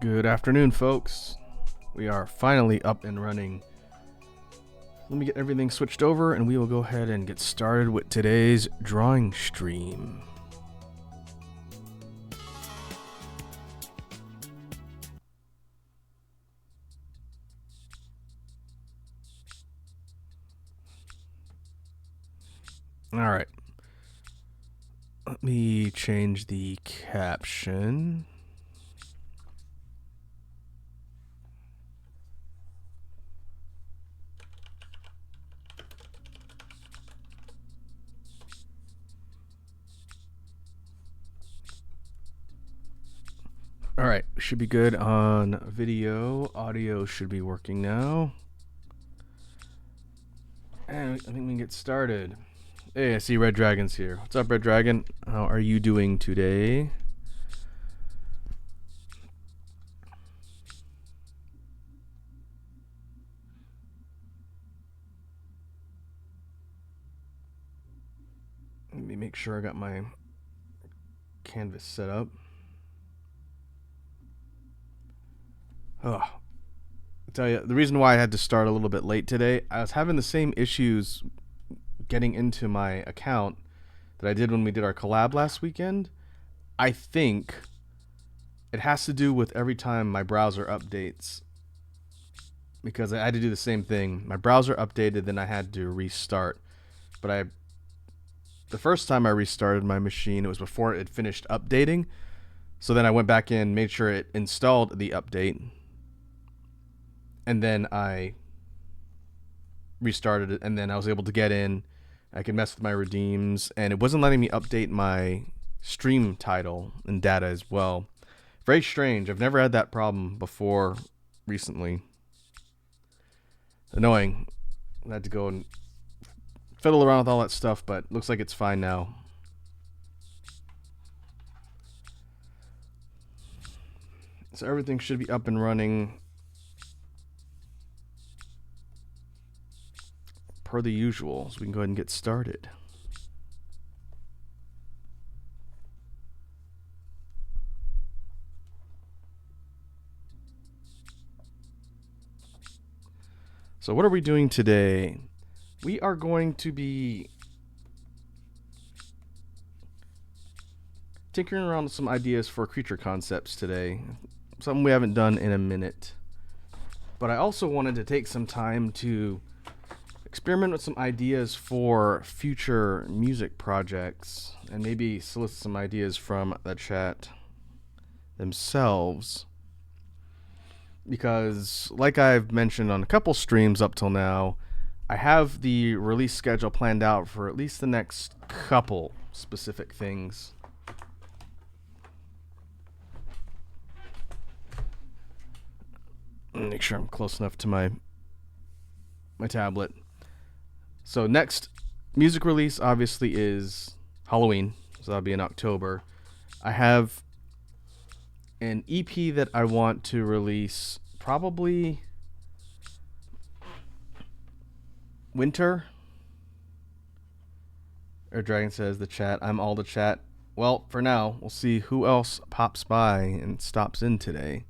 Good afternoon, folks. We are finally up and running. Let me get everything switched over and we will go ahead and get started with today's drawing stream. Alright. Let me change the caption. Alright, should be good on video. Audio should be working now. And I think we can get started. Hey, I see Red Dragon's here. What's up, Red Dragon? How are you doing today? Let me make sure I got my canvas set up. I'll tell you, the reason why I had to start a little bit late today, I was having the same issues getting into my account that I did when we did our collab last weekend. I think it has to do with every time my browser updates, because I had to do the same thing. My browser updated, then I had to restart. But the first time I restarted my machine, it was before it had finished updating. So then I went back in, made sure it installed the update, and then I restarted it, and then I was able to get in. I could mess with my redeems, and it wasn't letting me update my stream title and data as well. Very strange. I've never had that problem before recently. Annoying. I had to go and fiddle around with all that stuff, but looks like it's fine now. So everything should be up and running per the usual, so we can go ahead and get started. So what are we doing today? We are going to be tinkering around with some ideas for creature concepts today. Something we haven't done in a minute. But I also wanted to take some time to experiment with some ideas for future music projects and maybe solicit some ideas from the chat themselves. Because, like I've mentioned on a couple streams up till now, I have the release schedule planned out for at least the next couple specific things. Make sure I'm close enough to my tablet. So next music release obviously is Halloween, so that'll be in October. I have an EP that I want to release probably winter. Or Dragon says the chat. I'm all the chat. Well, for now, we'll see who else pops by and stops in today.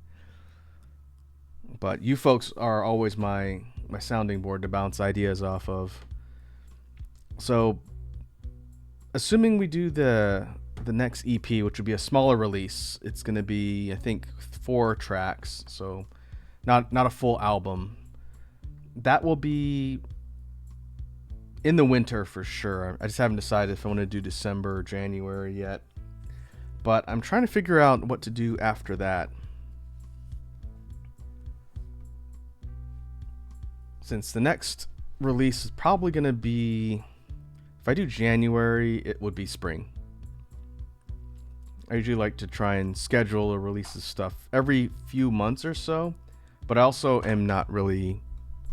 But you folks are always my sounding board to bounce ideas off of. So, assuming we do the next EP, which would be a smaller release, it's going to be, I think, 4 tracks, so not a full album. That will be in the winter for sure. I just haven't decided if I want to do December or January yet. But I'm trying to figure out what to do after that. Since the next release is probably going to be, if I do January, it would be spring. I usually like to try and schedule or release this stuff every few months or so, but I also am not really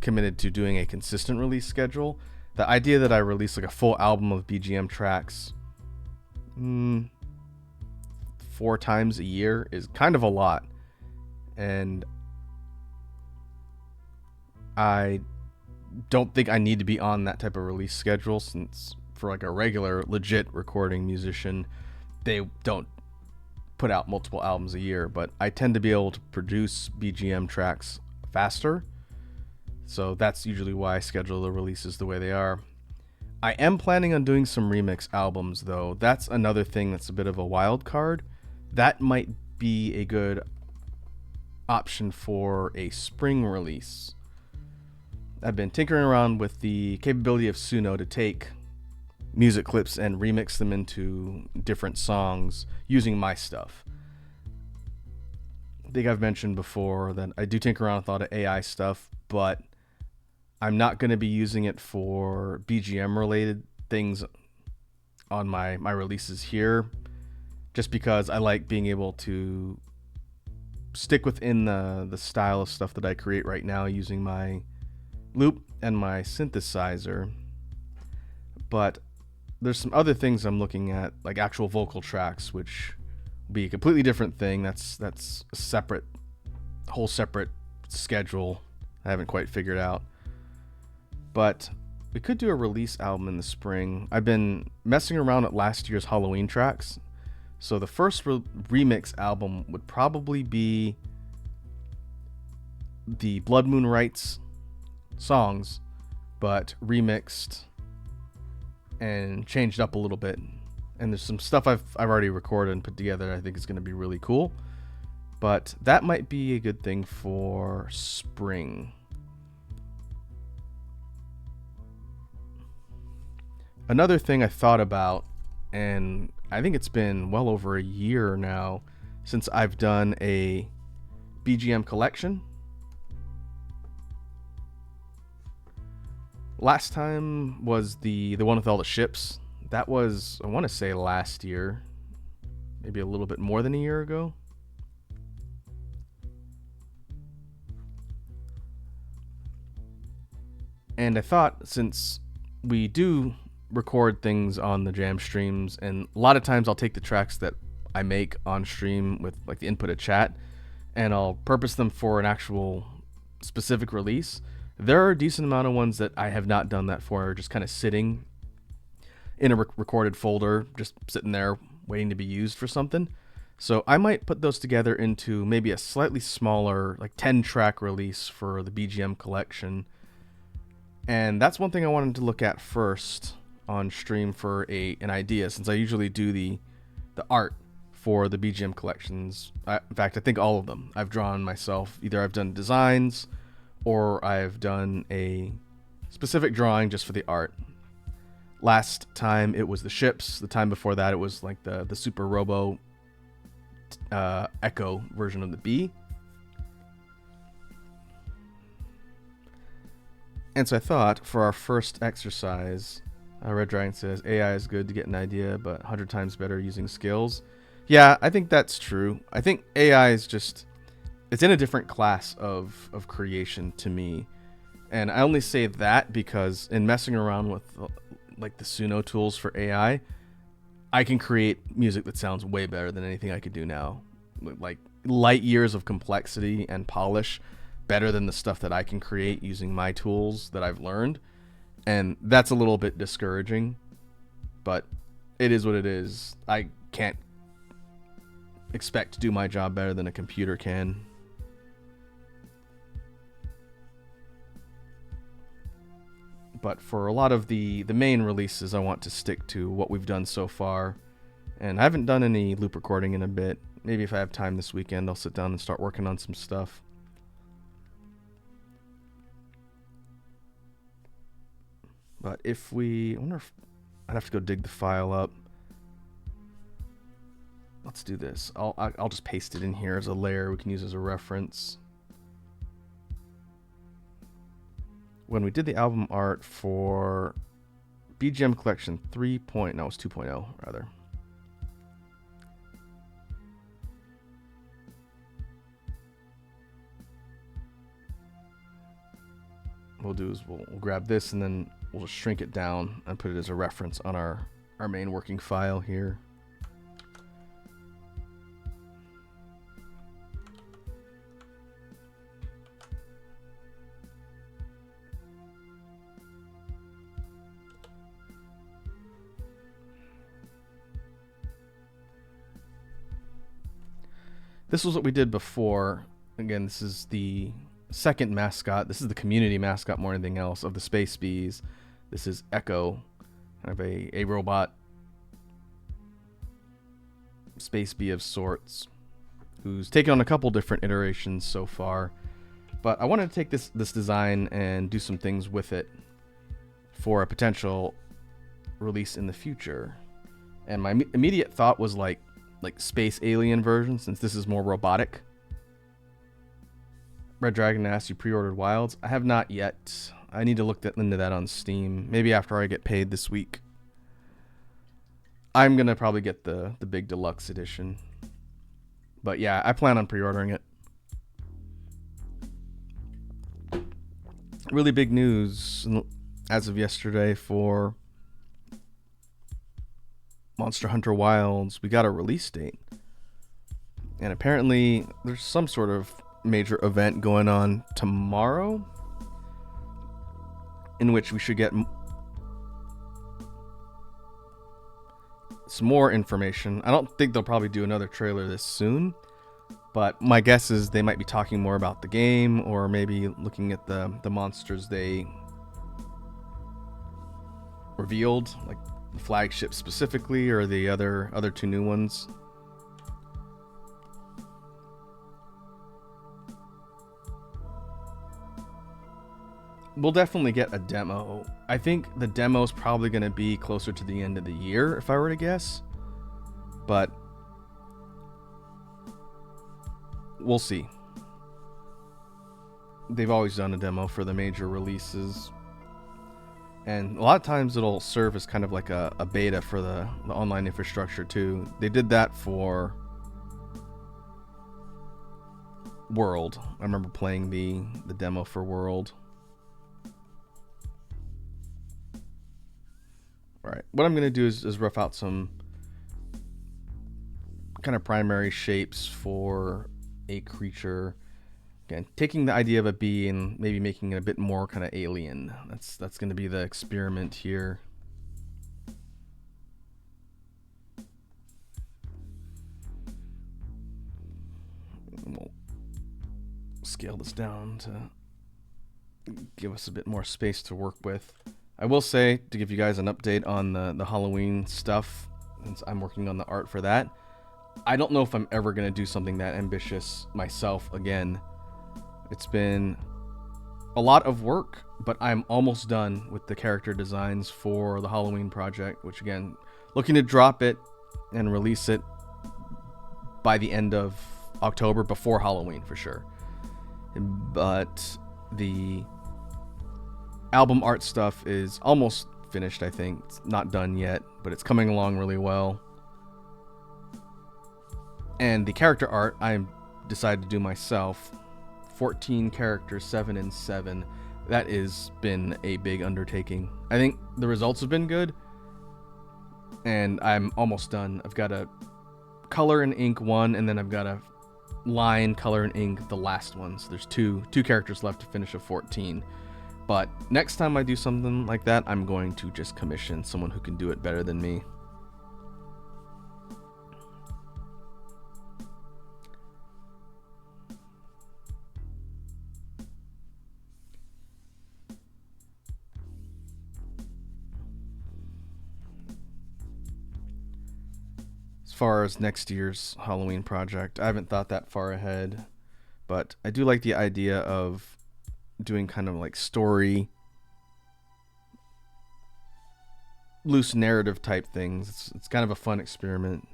committed to doing a consistent release schedule. The idea that I release like a full album of BGM tracks 4 times a year is kind of a lot, and I don't think I need to be on that type of release schedule, since for like a regular legit recording musician, they don't put out multiple albums a year, but I tend to be able to produce BGM tracks faster. So that's usually why I schedule the releases the way they are. I am planning on doing some remix albums, though. That's another thing that's a bit of a wild card. That might be a good option for a spring release. I've been tinkering around with the capability of Suno to take music clips and remix them into different songs using my stuff. I think I've mentioned before that I do tinker around with a lot of AI stuff, but I'm not going to be using it for BGM related things on my releases here, just because I like being able to stick within the style of stuff that I create right now using my loop and my synthesizer. But there's some other things I'm looking at, like actual vocal tracks, which will be a completely different thing. That's a whole separate schedule I haven't quite figured out. But we could do a release album in the spring. I've been messing around at last year's Halloween tracks. So the first remix album would probably be the Blood Moon Rights songs, but remixed and changed up a little bit. And there's some stuff I've already recorded and put together I think is going to be really cool. But that might be a good thing for spring. Another thing I thought about, and I think it's been well over a year now since I've done a BGM collection. Last time was the one with all the ships. That was, I want to say, last year. Maybe a little bit more than a year ago. And I thought, since we do record things on the jam streams, and a lot of times I'll take the tracks that I make on stream with like the input of chat, and I'll purpose them for an actual specific release. There are a decent amount of ones that I have not done that for, just kind of sitting in a recorded folder, just sitting there waiting to be used for something. So I might put those together into maybe a slightly smaller, like 10-track release for the BGM collection. And that's one thing I wanted to look at first on stream for an idea, since I usually do the art for the BGM collections. In fact, I think all of them I've drawn myself. Either I've done designs or I've done a specific drawing just for the art. Last time it was the ships. The time before that it was like the Super Robo Echo version of the Bee. And so I thought for our first exercise, Red Dragon says AI is good to get an idea, but 100 times better using skills. Yeah, I think that's true. I think AI is just, it's in a different class of creation to me. And I only say that because in messing around with like the Suno tools for AI, I can create music that sounds way better than anything I could do now. Like light years of complexity and polish, better than the stuff that I can create using my tools that I've learned. And that's a little bit discouraging, but it is what it is. I can't expect to do my job better than a computer can. But for a lot of the main releases, I want to stick to what we've done so far. And I haven't done any loop recording in a bit. Maybe if I have time this weekend, I'll sit down and start working on some stuff. But I wonder if I'd have to go dig the file up. Let's do this. I'll just paste it in here as a layer we can use as a reference. When we did the album art for BGM Collection 2.0 rather. We'll do is we'll grab this and then we'll just shrink it down and put it as a reference on our main working file here. This was what we did before. Again, this is the second mascot. This is the community mascot more than anything else of the Space Bees. This is Echo, kind of a robot Space Bee of sorts, who's taken on a couple different iterations so far. But I wanted to take this design and do some things with it for a potential release in the future. And my immediate thought was like space alien version, since this is more robotic. Red Dragon asked, you pre-ordered Wilds? I have not yet. I need to look into that on Steam. Maybe after I get paid this week. I'm gonna probably get the big deluxe edition. But yeah, I plan on pre-ordering it. Really big news as of yesterday for Monster Hunter Wilds. We got a release date. And apparently there's some sort of major event going on tomorrow in which we should get some more information. I don't think they'll probably do another trailer this soon, but my guess is they might be talking more about the game, or maybe looking at the monsters they revealed, like the flagship specifically, or the other two new ones. We'll definitely get a demo. I think the demo is probably going to be closer to the end of the year, if I were to guess. But we'll see. They've always done a demo for the major releases. And a lot of times it'll serve as kind of like a beta for the online infrastructure too. They did that for World. I remember playing the demo for World. Alright, what I'm going to do is rough out some kind of primary shapes for a creature. Again, taking the idea of a bee and maybe making it a bit more kind of alien. That's going to be the experiment here. And we'll scale this down to give us a bit more space to work with. I will say, to give you guys an update on the Halloween stuff, since I'm working on the art for that, I don't know if I'm ever going to do something that ambitious myself again. It's been a lot of work, but I'm almost done with the character designs for the Halloween project, which again, looking to drop it and release it by the end of October, before Halloween for sure. But the album art stuff is almost finished, I think. It's not done yet, but it's coming along really well. And the character art I decided to do myself. 14 characters, 7 and 7. That has been a big undertaking. I think the results have been good, and I'm almost done. I've got a color and ink one, and then I've got a line, color and ink the last one. So there's two characters left to finish a 14. But next time I do something like that, I'm going to just commission someone who can do it better than me. As far as next year's Halloween project, I haven't thought that far ahead, but I do like the idea of doing kind of like story, loose narrative type things. It's kind of a fun experiment.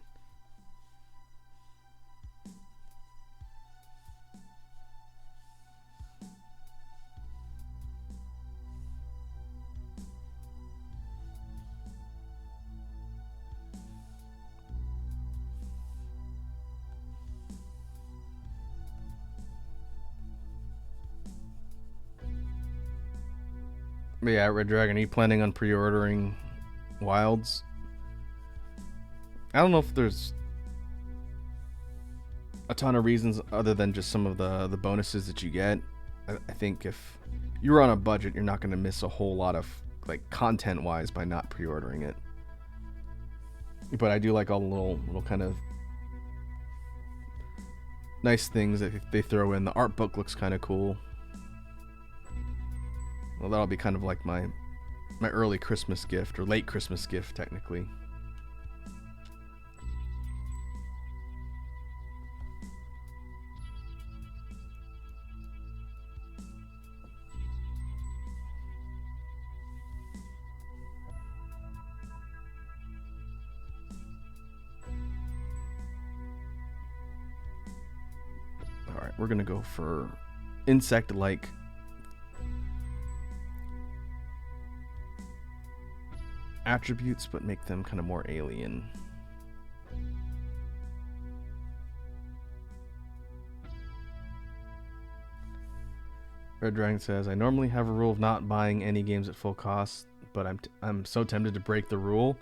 But yeah, Red Dragon, are you planning on pre-ordering Wilds? I don't know if there's a ton of reasons other than just some of the bonuses that you get. I think if you're on a budget, you're not going to miss a whole lot of like content-wise by not pre-ordering it. But I do like all the little kind of nice things that they throw in. The art book looks kind of cool. Well, that'll be kind of like my early Christmas gift, or late Christmas gift, technically. Alright, we're going to go for insect-like attributes, but make them kind of more alien. Red Dragon says, I normally have a rule of not buying any games at full cost, but I'm so tempted to break the rule.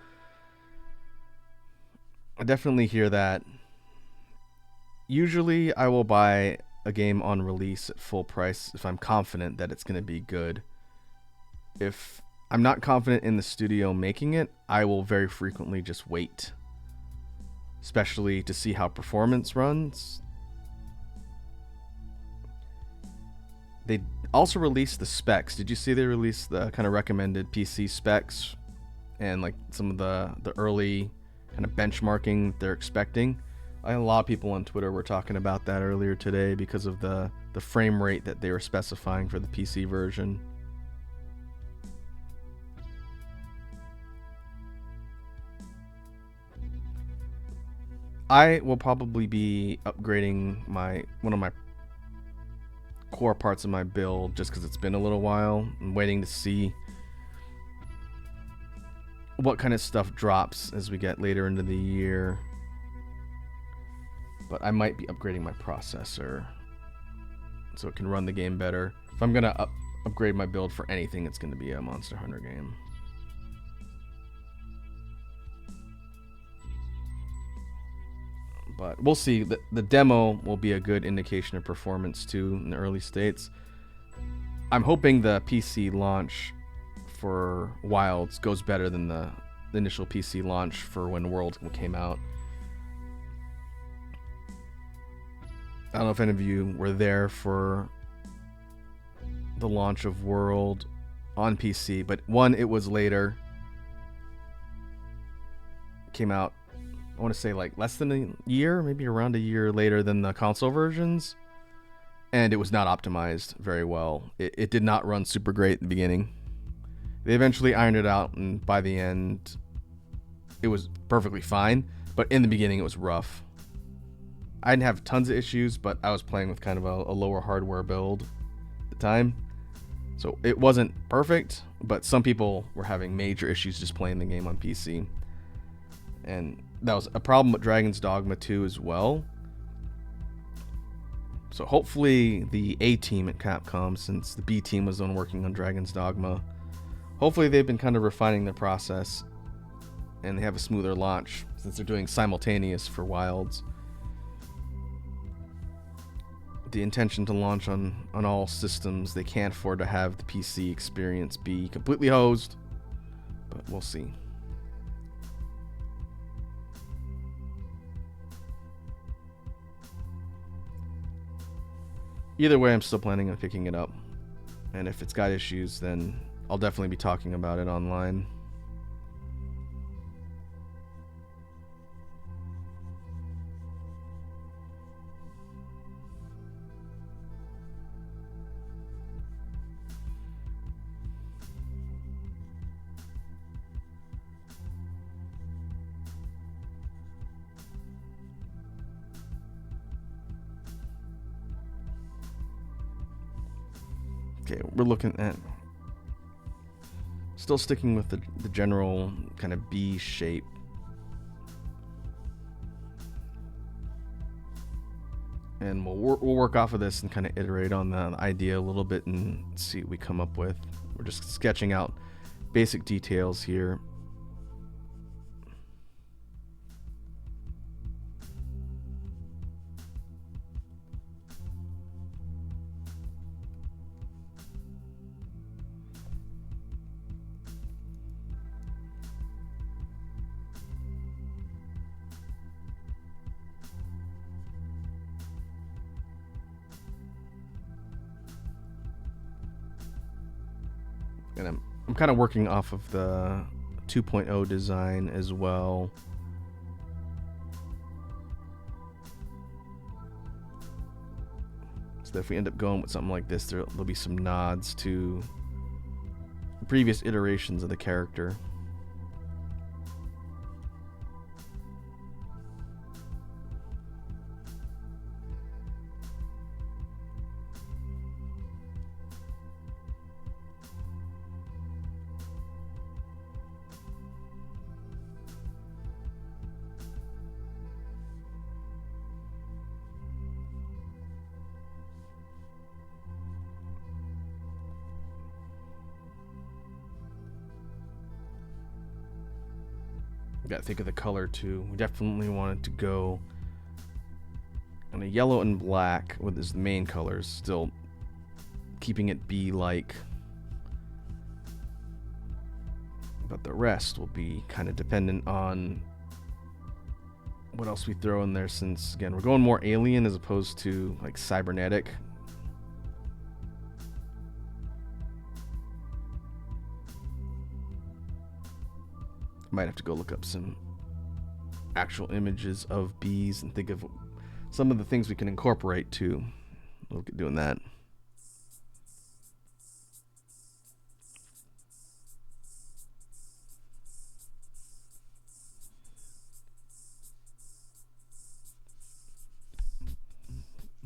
I definitely hear that. Usually I will buy a game on release at full price if I'm confident that it's going to be good. If I'm not confident in the studio making it, I will very frequently just wait, especially to see how performance runs. They also released the specs. Did you see they released the kind of recommended PC specs and like some of the early kind of benchmarking they're expecting? A lot of people on Twitter were talking about that earlier today because of the frame rate that they were specifying for the PC version. I will probably be upgrading one of my core parts of my build just because it's been a little while. I'm waiting to see what kind of stuff drops as we get later into the year. But I might be upgrading my processor so it can run the game better. If I'm going to upgrade my build for anything, it's going to be a Monster Hunter game. But we'll see. The demo will be a good indication of performance too in the early states. I'm hoping the PC launch for Wilds goes better than the initial PC launch for when World came out. I don't know if any of you were there for the launch of World on PC, but one, it was later. It came out, I want to say like less than a year, maybe around a year later than the console versions. And it was not optimized very well. It did not run super great at the beginning. They eventually ironed it out, and by the end, it was perfectly fine. But in the beginning, it was rough. I didn't have tons of issues, but I was playing with kind of a lower hardware build at the time. So it wasn't perfect, but some people were having major issues just playing the game on PC. And that was a problem with Dragon's Dogma 2 as well. So hopefully the A team at Capcom, since the B team was the one working on Dragon's Dogma, hopefully they've been kind of refining their process and they have a smoother launch since they're doing simultaneous for Wilds. The intention to launch on all systems, they can't afford to have the PC experience be completely hosed, but we'll see. Either way, I'm still planning on picking it up, and if it's got issues, then I'll definitely be talking about it online. Okay, we're looking at still sticking with the general kind of B shape. And we'll work off of this and kind of iterate on the idea a little bit and see what we come up with. We're just sketching out basic details here. And I'm kind of working off of the 2.0 design as well. So that if we end up going with something like this, there'll be some nods to previous iterations of the character. Got to think of the color too. We definitely wanted to go on a yellow and black with his main colors, still keeping it bee-like. But the rest will be kind of dependent on what else we throw in there, since again we're going more alien as opposed to like cybernetic. Might have to go look up some actual images of bees and think of some of the things we can incorporate too. Look at doing that.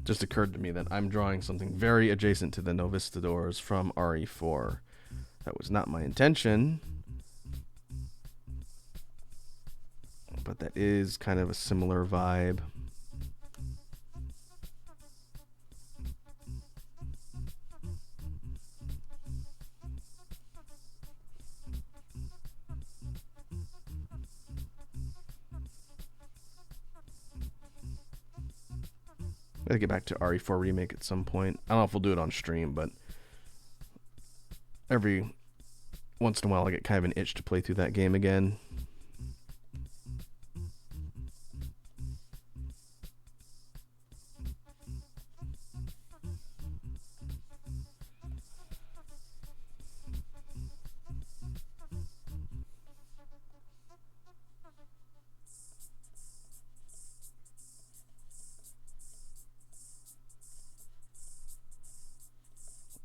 Just occurred to me that I'm drawing something very adjacent to the Novistadors from RE4. That was not my intention, but that is kind of a similar vibe. I gotta get back to RE4 Remake at some point. I don't know if we'll do it on stream, but every once in a while I get kind of an itch to play through that game again.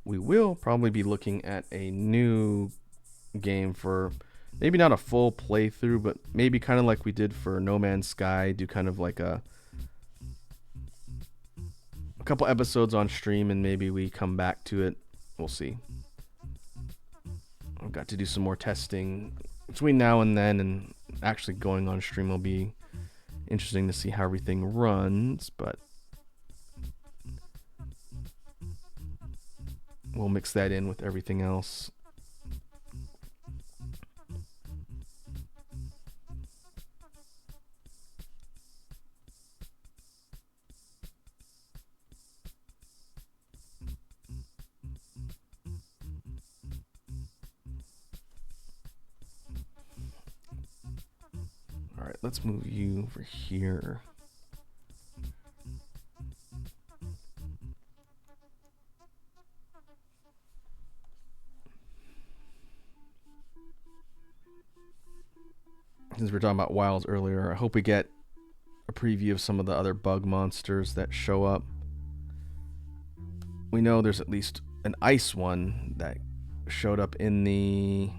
We will probably be looking at a new game for maybe not a full playthrough, but maybe kind of like we did for No Man's Sky, do kind of like a couple episodes on stream and maybe we come back to it. We'll see. I've got to do some more testing between now and then, and actually going on stream will be interesting to see how everything runs, but we'll mix that in with everything else. All right, let's move you over here. Since we were talking about wilds earlier, I hope we get a preview of some of the other bug monsters that show up. We know there's at least an ice one that showed up in the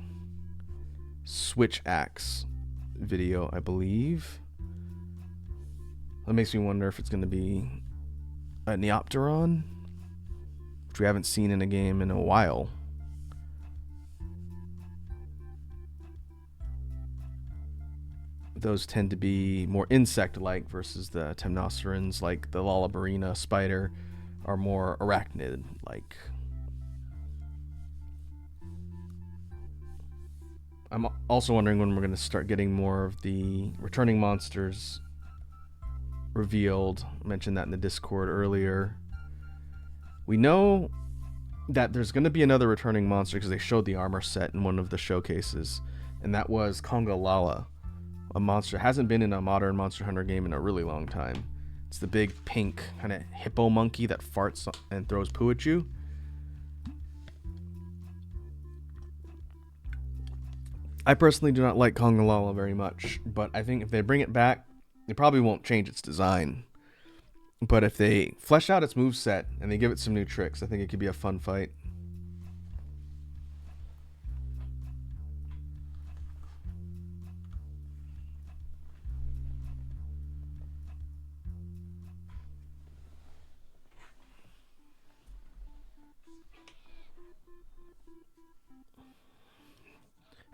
Switch Axe video, I believe. That makes me wonder if it's going to be a Neopteron, which we haven't seen in a game in a while. Those tend to be more insect-like versus the Temnocerans, like the Lullabarina spider, are more arachnid-like. I'm also wondering when we're going to start getting more of the returning monsters revealed. I mentioned that in the Discord earlier. We know that there's going to be another returning monster because they showed the armor set in one of the showcases, and that was Conga Lala. A monster hasn't been in a modern Monster Hunter game in a really long time. It's the big pink kind of hippo monkey that farts and throws poo at you. I personally do not like Kongalala very much, but I think if they bring it back, it probably won't change its design. But if they flesh out its moveset and they give it some new tricks, I think it could be a fun fight.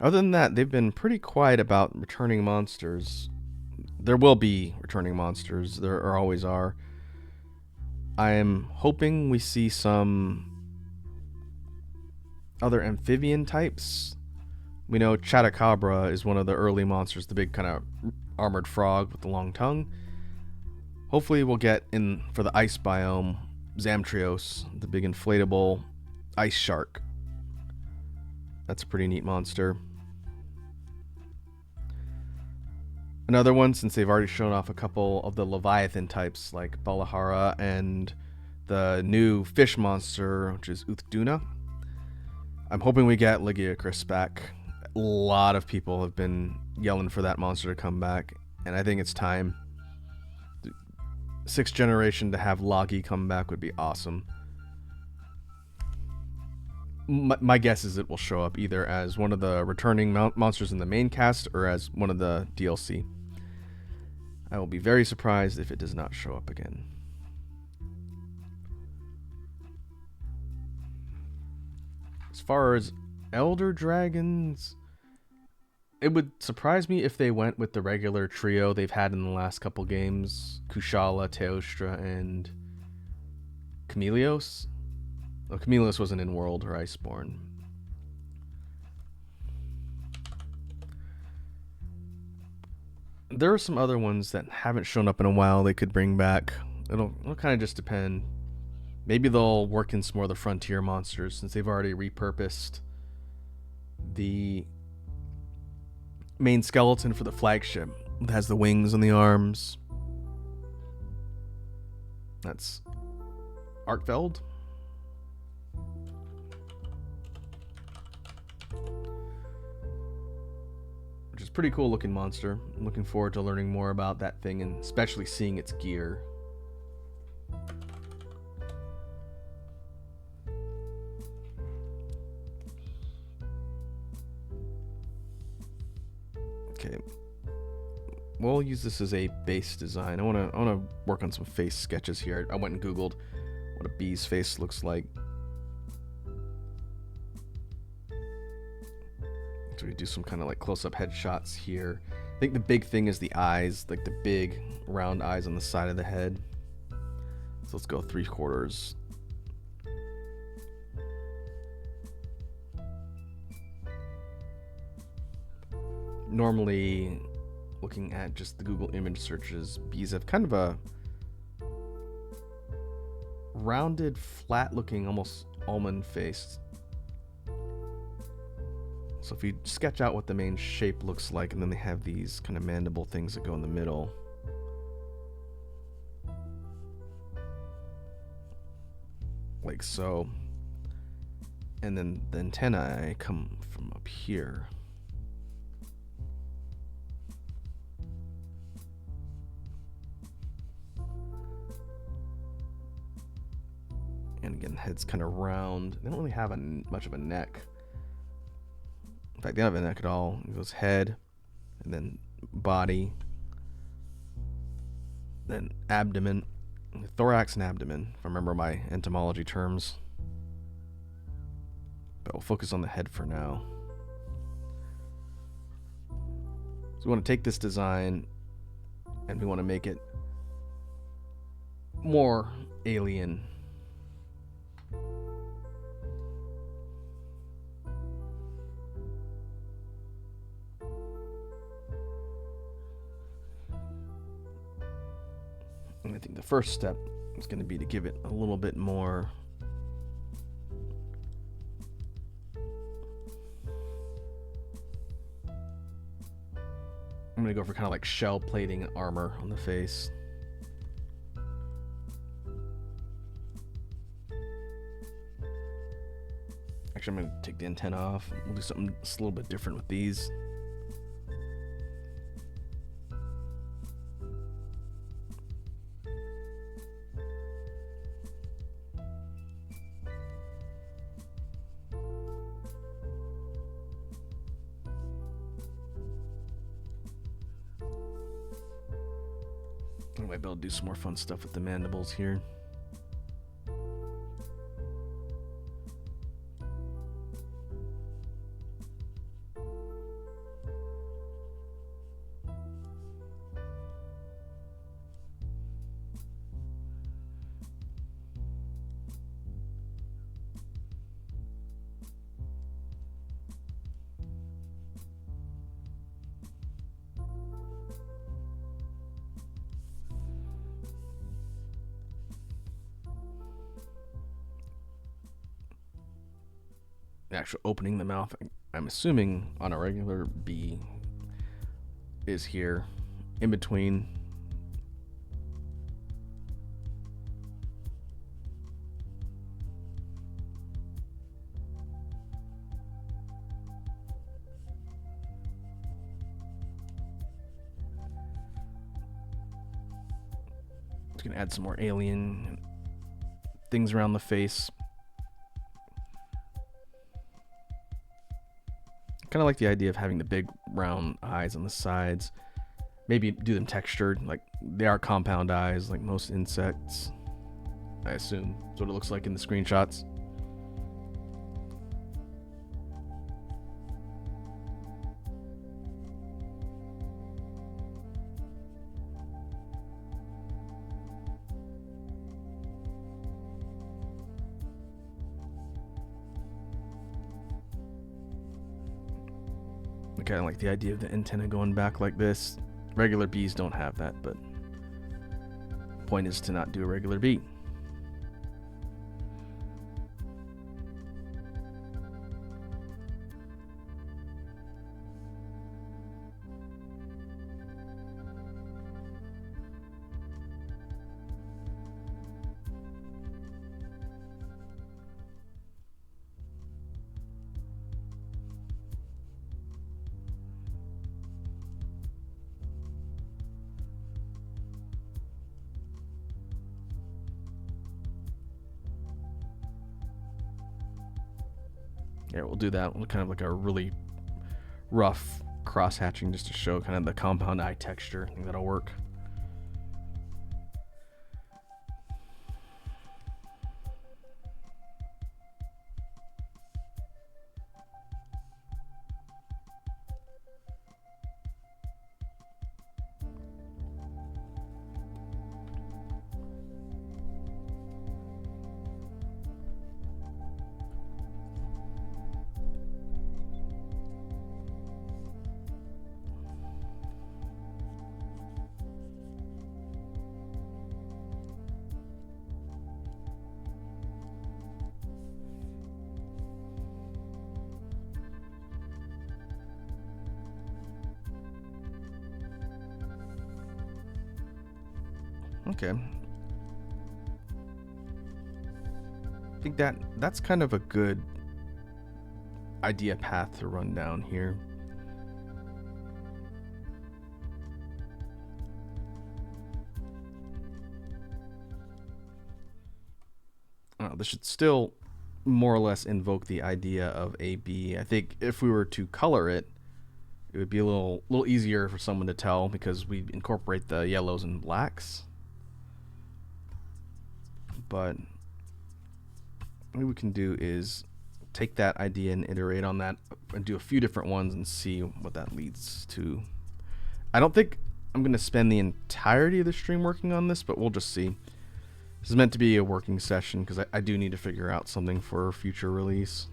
Other than that, they've been pretty quiet about returning monsters. There will be returning monsters. There always are. I am hoping we see some other amphibian types. We know Chatacabra is one of the early monsters, the big kind of armored frog with the long tongue. Hopefully we'll get in for the ice biome Zamtrios, the big inflatable ice shark. That's a pretty neat monster. Another one, since they've already shown off a couple of the Leviathan types like Balahara and the new fish monster, which is Uthduna. I'm hoping we get Ligiacris back. A lot of people have been yelling for that monster to come back, and I think it's time. 6th generation to have Logi come back would be awesome. My guess is it will show up either as one of the returning monsters in the main cast or as one of the DLC. I will be very surprised if it does not show up again. As far as Elder Dragons, it would surprise me if they went with the regular trio they've had in the last couple games. Kushala, Teostra, and Chameleos. Well, Chameleos wasn't in World or Iceborne. There are some other ones that haven't shown up in a while they could bring back. It'll kind of just depend. Maybe they'll work in some more of the frontier monsters since they've already repurposed the main skeleton for the flagship. It has the wings and the arms. That's Arkfeld. Which is a pretty cool looking monster. I'm looking forward to learning more about that thing and especially seeing its gear. Okay. We'll use this as a base design. I want to work on some face sketches here. I went and Googled what a bee's face looks like. So we do some kind of like close-up headshots here. I think the big thing is the eyes, like the big round eyes on the side of the head. So let's go 3/4. Normally, looking at just the Google image searches, bees have kind of a rounded, flat-looking, almost almond face. So if you sketch out what the main shape looks like, and then they have these kind of mandible things that go in the middle. Like so. And then the antennae come from up here. And again, the head's kind of round. They don't really have much of a neck. In fact, they don't have a neck at all. It goes head, and then body, then abdomen, thorax and abdomen, if I remember my entomology terms. But we'll focus on the head for now. So we want to take this design, and we want to make it more alien. And I think the first step is going to be to give it a little bit more I'm going to go for kind of like shell plating and armor on the face. Actually, I'm going to take the antenna off. We'll do something just a little bit different with these. I might be able to do some more fun stuff with the mandibles here. Actual opening the mouth, I'm assuming on a regular bee is here in between. Just gonna add some more alien things around the face. Kind of like the idea of having the big round eyes on the sides. Maybe do them textured, like they are compound eyes, like most insects. I assume that's what it looks like in the screenshots. I kind of like the idea of the antenna going back like this. Regular bees don't have that, but the point is to not do a regular bee. Yeah, we'll do that. We'll kind of like a really rough cross hatching just to show kind of the compound eye texture. I think that'll work. Okay. I think that's kind of a good idea path to run down here. This should still more or less invoke the idea of a bee. I think if we were to color it, it would be a little easier for someone to tell because we incorporate the yellows and blacks. But what we can do is take that idea and iterate on that and do a few different ones and see what that leads to. I don't think I'm going to spend the entirety of the stream working on this, but we'll just see. This is meant to be a working session because I do need to figure out something for future release.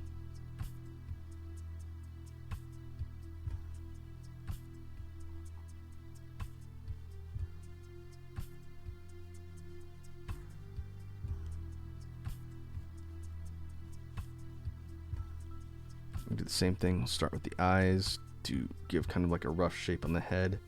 Do the same thing. We'll start with the eyes to give kind of like a rough shape on the head.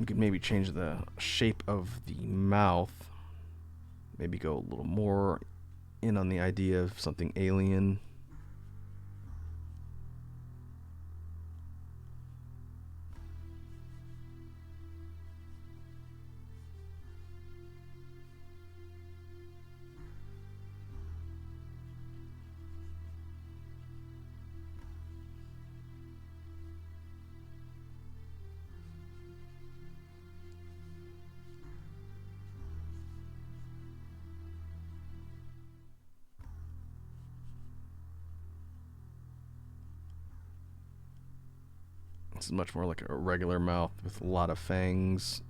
We could maybe change the shape of the mouth. Maybe go a little more in on the idea of something alien. This is much more like a regular mouth with a lot of fangs.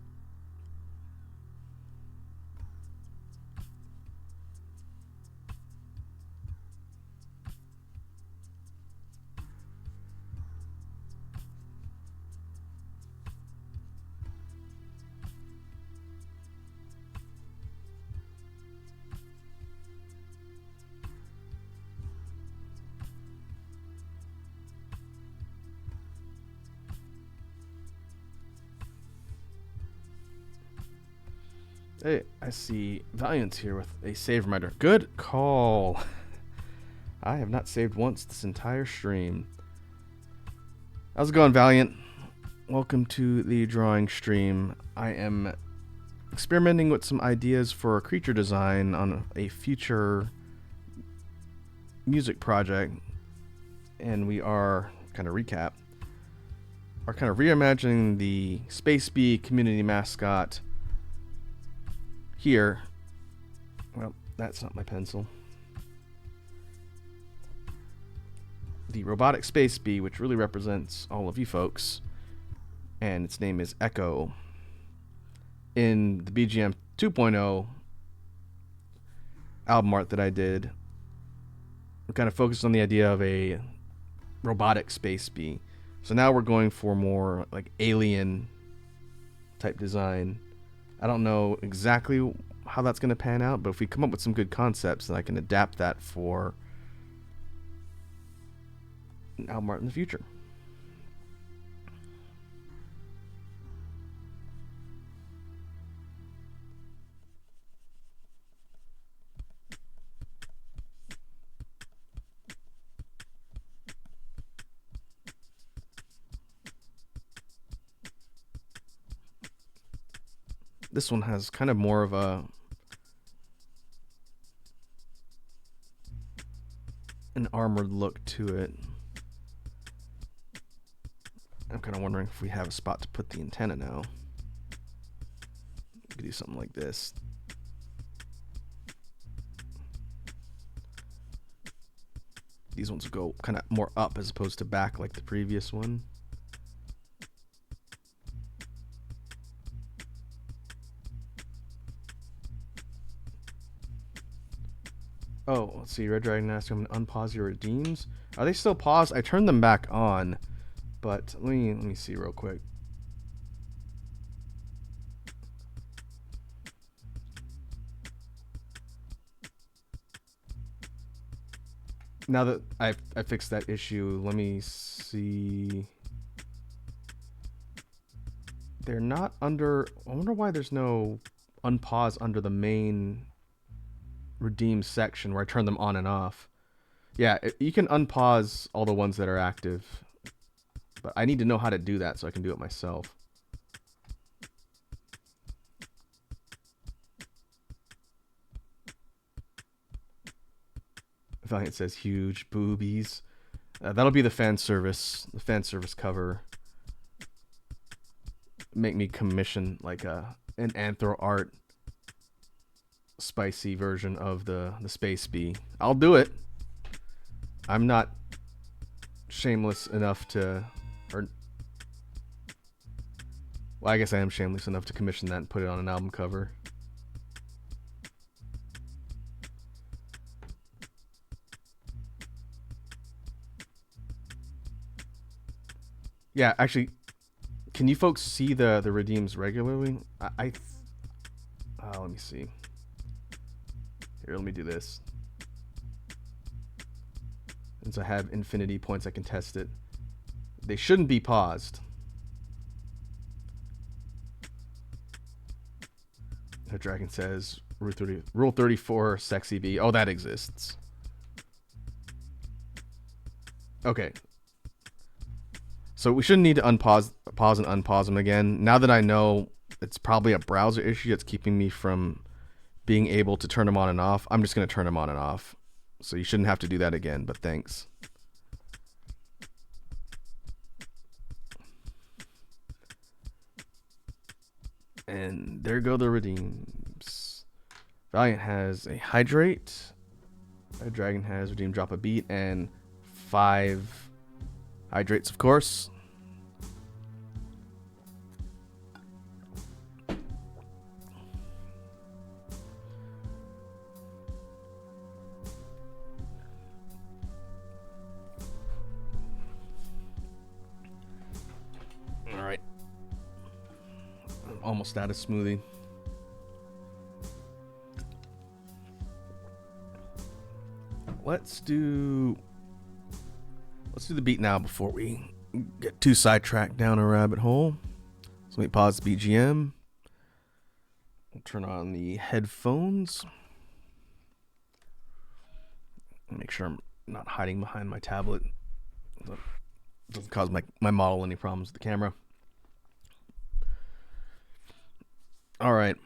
Hey, I see Valiant's here with a save reminder. Good call. I have not saved once this entire stream. How's it going, Valiant? Welcome to the drawing stream. I am experimenting with some ideas for a creature design on a future music project, and we are kind of reimagining the Space Bee community mascot here. Well, that's not my pencil. The robotic Space Bee, which really represents all of you folks, and its name is Echo. In the BGM 2.0 album art that I did, we kind of focused on the idea of a robotic Space Bee. So now we're going for more like alien type design. I don't know exactly how that's going to pan out, but if we come up with some good concepts, then I can adapt that for an album art in the future. This one has kind of more of an armored look to it. I'm kind of wondering if we have a spot to put the antenna now. We could do something like this. These ones will go kind of more up as opposed to back like the previous one. Oh, let's see. Red Dragon asked him to unpause your redeems. Are they still paused? I turned them back on, but let me see real quick. Now that I fixed that issue, let me see. They're not under. I wonder why there's no unpause under the main redeem section where I turn them on and off. Yeah, you can unpause all the ones that are active, but I need to know how to do that so I can do it myself. Valiant says huge boobies. That'll be the fan service cover. Make me commission like an anthro art spicy version of the Space Bee. I'll do it. I'm not shameless enough to, or well, I guess I am shameless enough to commission that and put it on an album cover. Yeah, actually, can you folks see the redeems regularly? Let me see. Here, let me do this. Since I have infinity points, I can test it. They shouldn't be paused. The dragon says, Rule 34, sexy bee. Oh, that exists. Okay. So we shouldn't need to pause and unpause them again. Now that I know it's probably a browser issue that's keeping me from being able to turn them on and off, I'm just going to turn them on and off. So you shouldn't have to do that again, but thanks. And there go the redeems. Valiant has a hydrate. A dragon has redeem drop a beat and 5 hydrates, of course. All right. Almost out of smoothie. Let's do the beat now before we get too sidetracked down a rabbit hole. So let me pause the BGM. I'll turn on the headphones. Make sure I'm not hiding behind my tablet. It doesn't cause my model any problems with the camera. All right.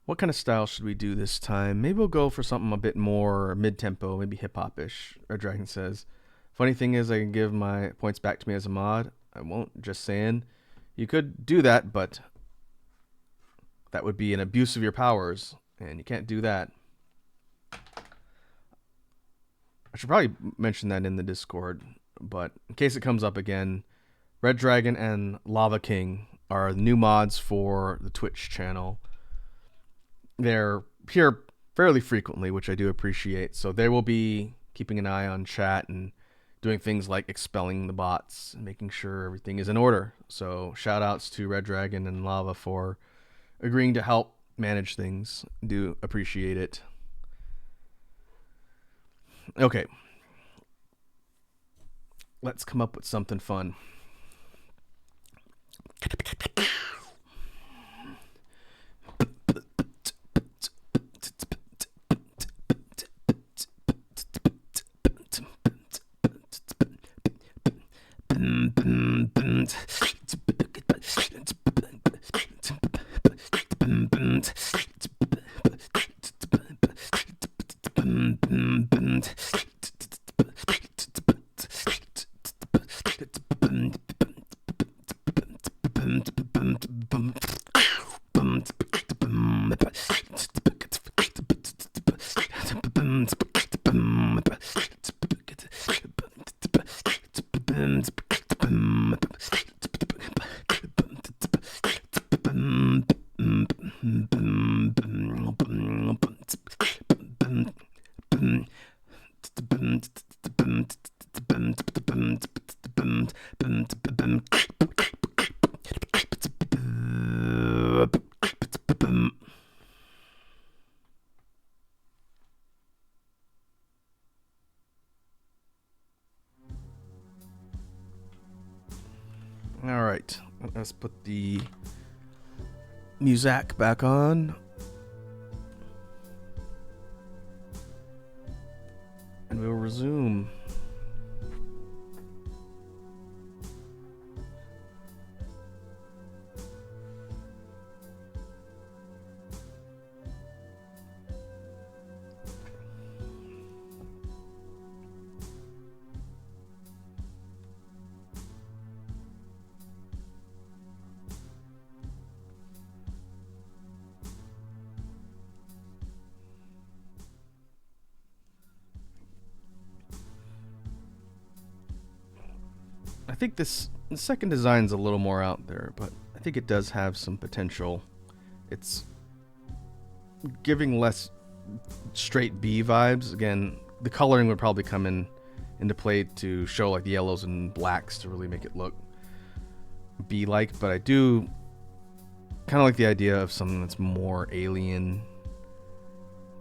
What kind of style should we do this time? Maybe we'll go for something a bit more mid-tempo, maybe hip-hop-ish, our dragon says. Funny thing is I can give my points back to me as a mod. I won't, just saying. You could do that, but that would be an abuse of your powers, and you can't do that. I should probably mention that in the Discord, but in case it comes up again, Red Dragon and Lava King are new mods for the Twitch channel. They're here fairly frequently, which I do appreciate. So they will be keeping an eye on chat and doing things like expelling the bots and making sure everything is in order. So shout outs to Red Dragon and Lava for agreeing to help manage things. Do appreciate it. Okay. Let's come up with something fun. All right, let's put the music back on. And we'll resume. I think the second design's a little more out there, but I think it does have some potential. It's giving less straight B vibes. Again, the coloring would probably come into play to show like the yellows and blacks to really make it look B-like, but I do kind of like the idea of something that's more alien,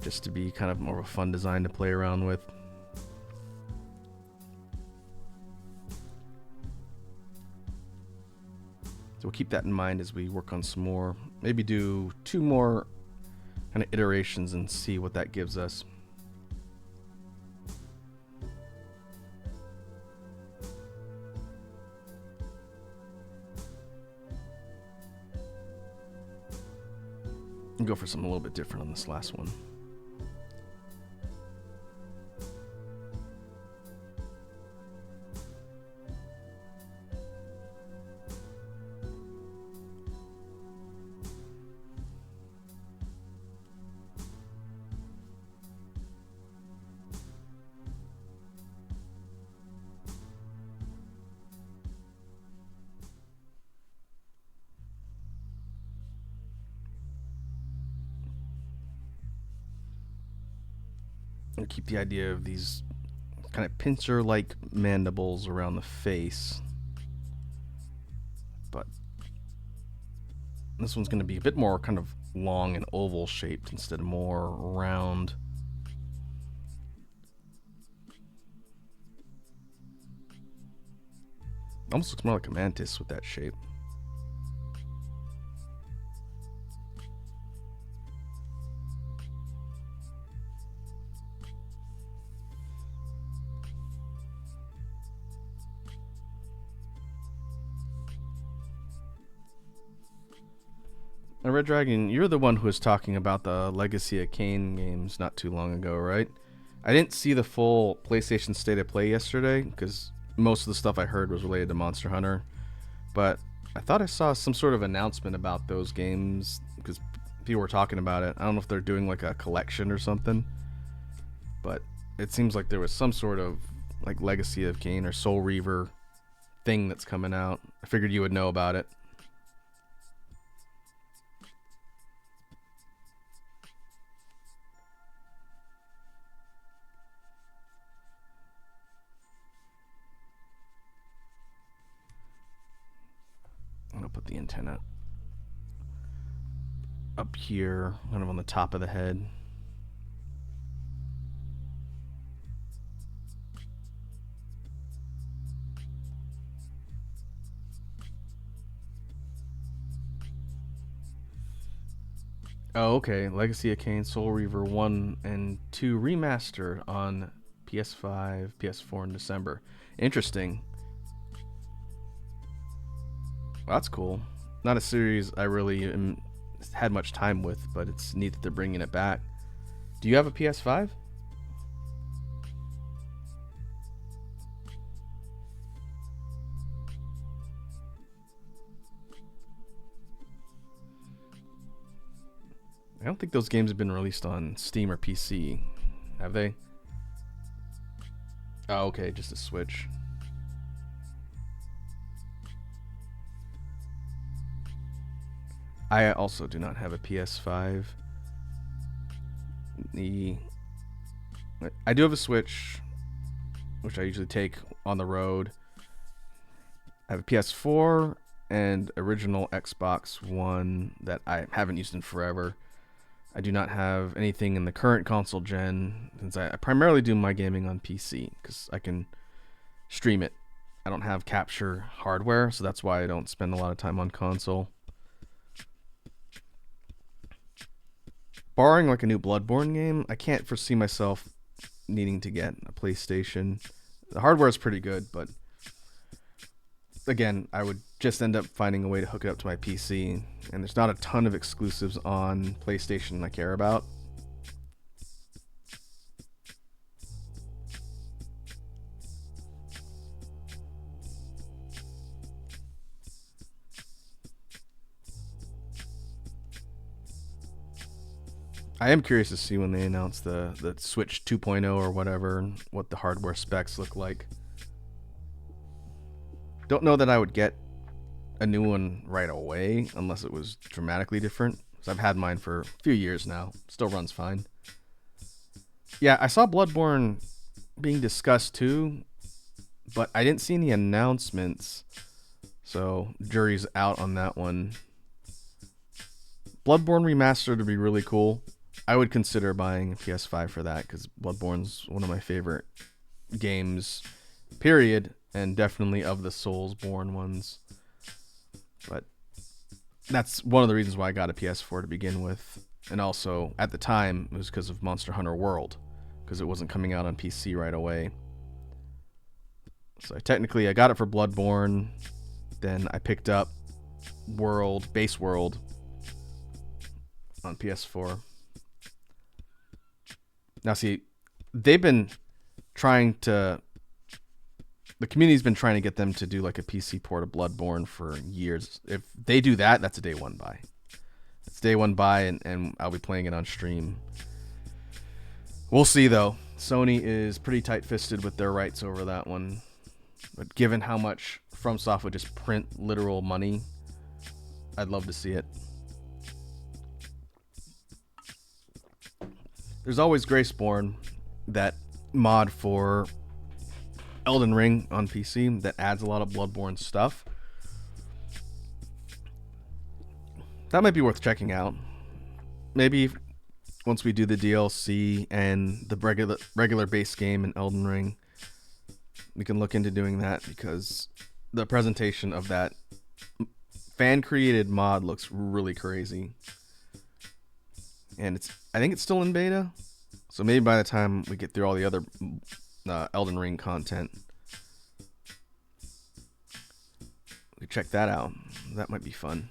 just to be kind of more of a fun design to play around with. So we'll keep that in mind as we work on some more. Maybe do 2 more kind of iterations and see what that gives us. And go for something a little bit different on this last one. And keep the idea of these kind of pincer-like mandibles around the face. But this one's going to be a bit more kind of long and oval shaped instead of more round. Almost looks more like a mantis with that shape. Now, Red Dragon, you're the one who was talking about the Legacy of Kain games not too long ago, right? I didn't see the full PlayStation State of Play yesterday because most of the stuff I heard was related to Monster Hunter. But I thought I saw some sort of announcement about those games because people were talking about it. I don't know if they're doing like a collection or something, but it seems like there was some sort of like Legacy of Kain or Soul Reaver thing that's coming out. I figured you would know about it. I'll put the antenna up here, kind of on the top of the head. Oh, okay. Legacy of Kain, Soul Reaver 1 and 2 remastered on PS5, PS4 in December. Interesting. Well, that's cool. Not a series I really had much time with, but it's neat that they're bringing it back. Do you have a PS5? I don't think those games have been released on Steam or PC, have they? Oh, okay, just a Switch. I also do not have a PS5. I do have a Switch, which I usually take on the road. I have a PS4 and original Xbox One that I haven't used in forever. I do not have anything in the current console gen, since I primarily do my gaming on PC, because I can stream it. I don't have capture hardware, so that's why I don't spend a lot of time on console. Barring like a new Bloodborne game, I can't foresee myself needing to get a PlayStation. The hardware is pretty good, but again, I would just end up finding a way to hook it up to my PC, and there's not a ton of exclusives on PlayStation I care about. I am curious to see when they announce the Switch 2.0 or whatever, and what the hardware specs look like. Don't know that I would get a new one right away unless it was dramatically different. So I've had mine for a few years now. Still runs fine. Yeah, I saw Bloodborne being discussed too, but I didn't see any announcements. So jury's out on that one. Bloodborne Remastered would be really cool. I would consider buying a PS5 for that because Bloodborne's one of my favorite games, period, and definitely of the Soulsborne ones. But that's one of the reasons why I got a PS4 to begin with. And also, at the time, it was because of Monster Hunter World, because it wasn't coming out on PC right away. So technically, I got it for Bloodborne. Then I picked up Base World on PS4. Now, see, they've been trying to... The community's been trying to get them to do like a PC port of Bloodborne for years. If they do that, that's a day one buy. It's day one buy, and I'll be playing it on stream. We'll see, though. Sony is pretty tight-fisted with their rights over that one. But given how much FromSoft would just print literal money, I'd love to see it. There's always Graceborn, that mod for Elden Ring on PC that adds a lot of Bloodborne stuff. That might be worth checking out. Maybe once we do the DLC and the regular base game in Elden Ring, we can look into doing that, because the presentation of that fan-created mod looks really crazy. And I think it's still in beta, so maybe by the time we get through all the other Elden Ring content, we check that out. That might be fun.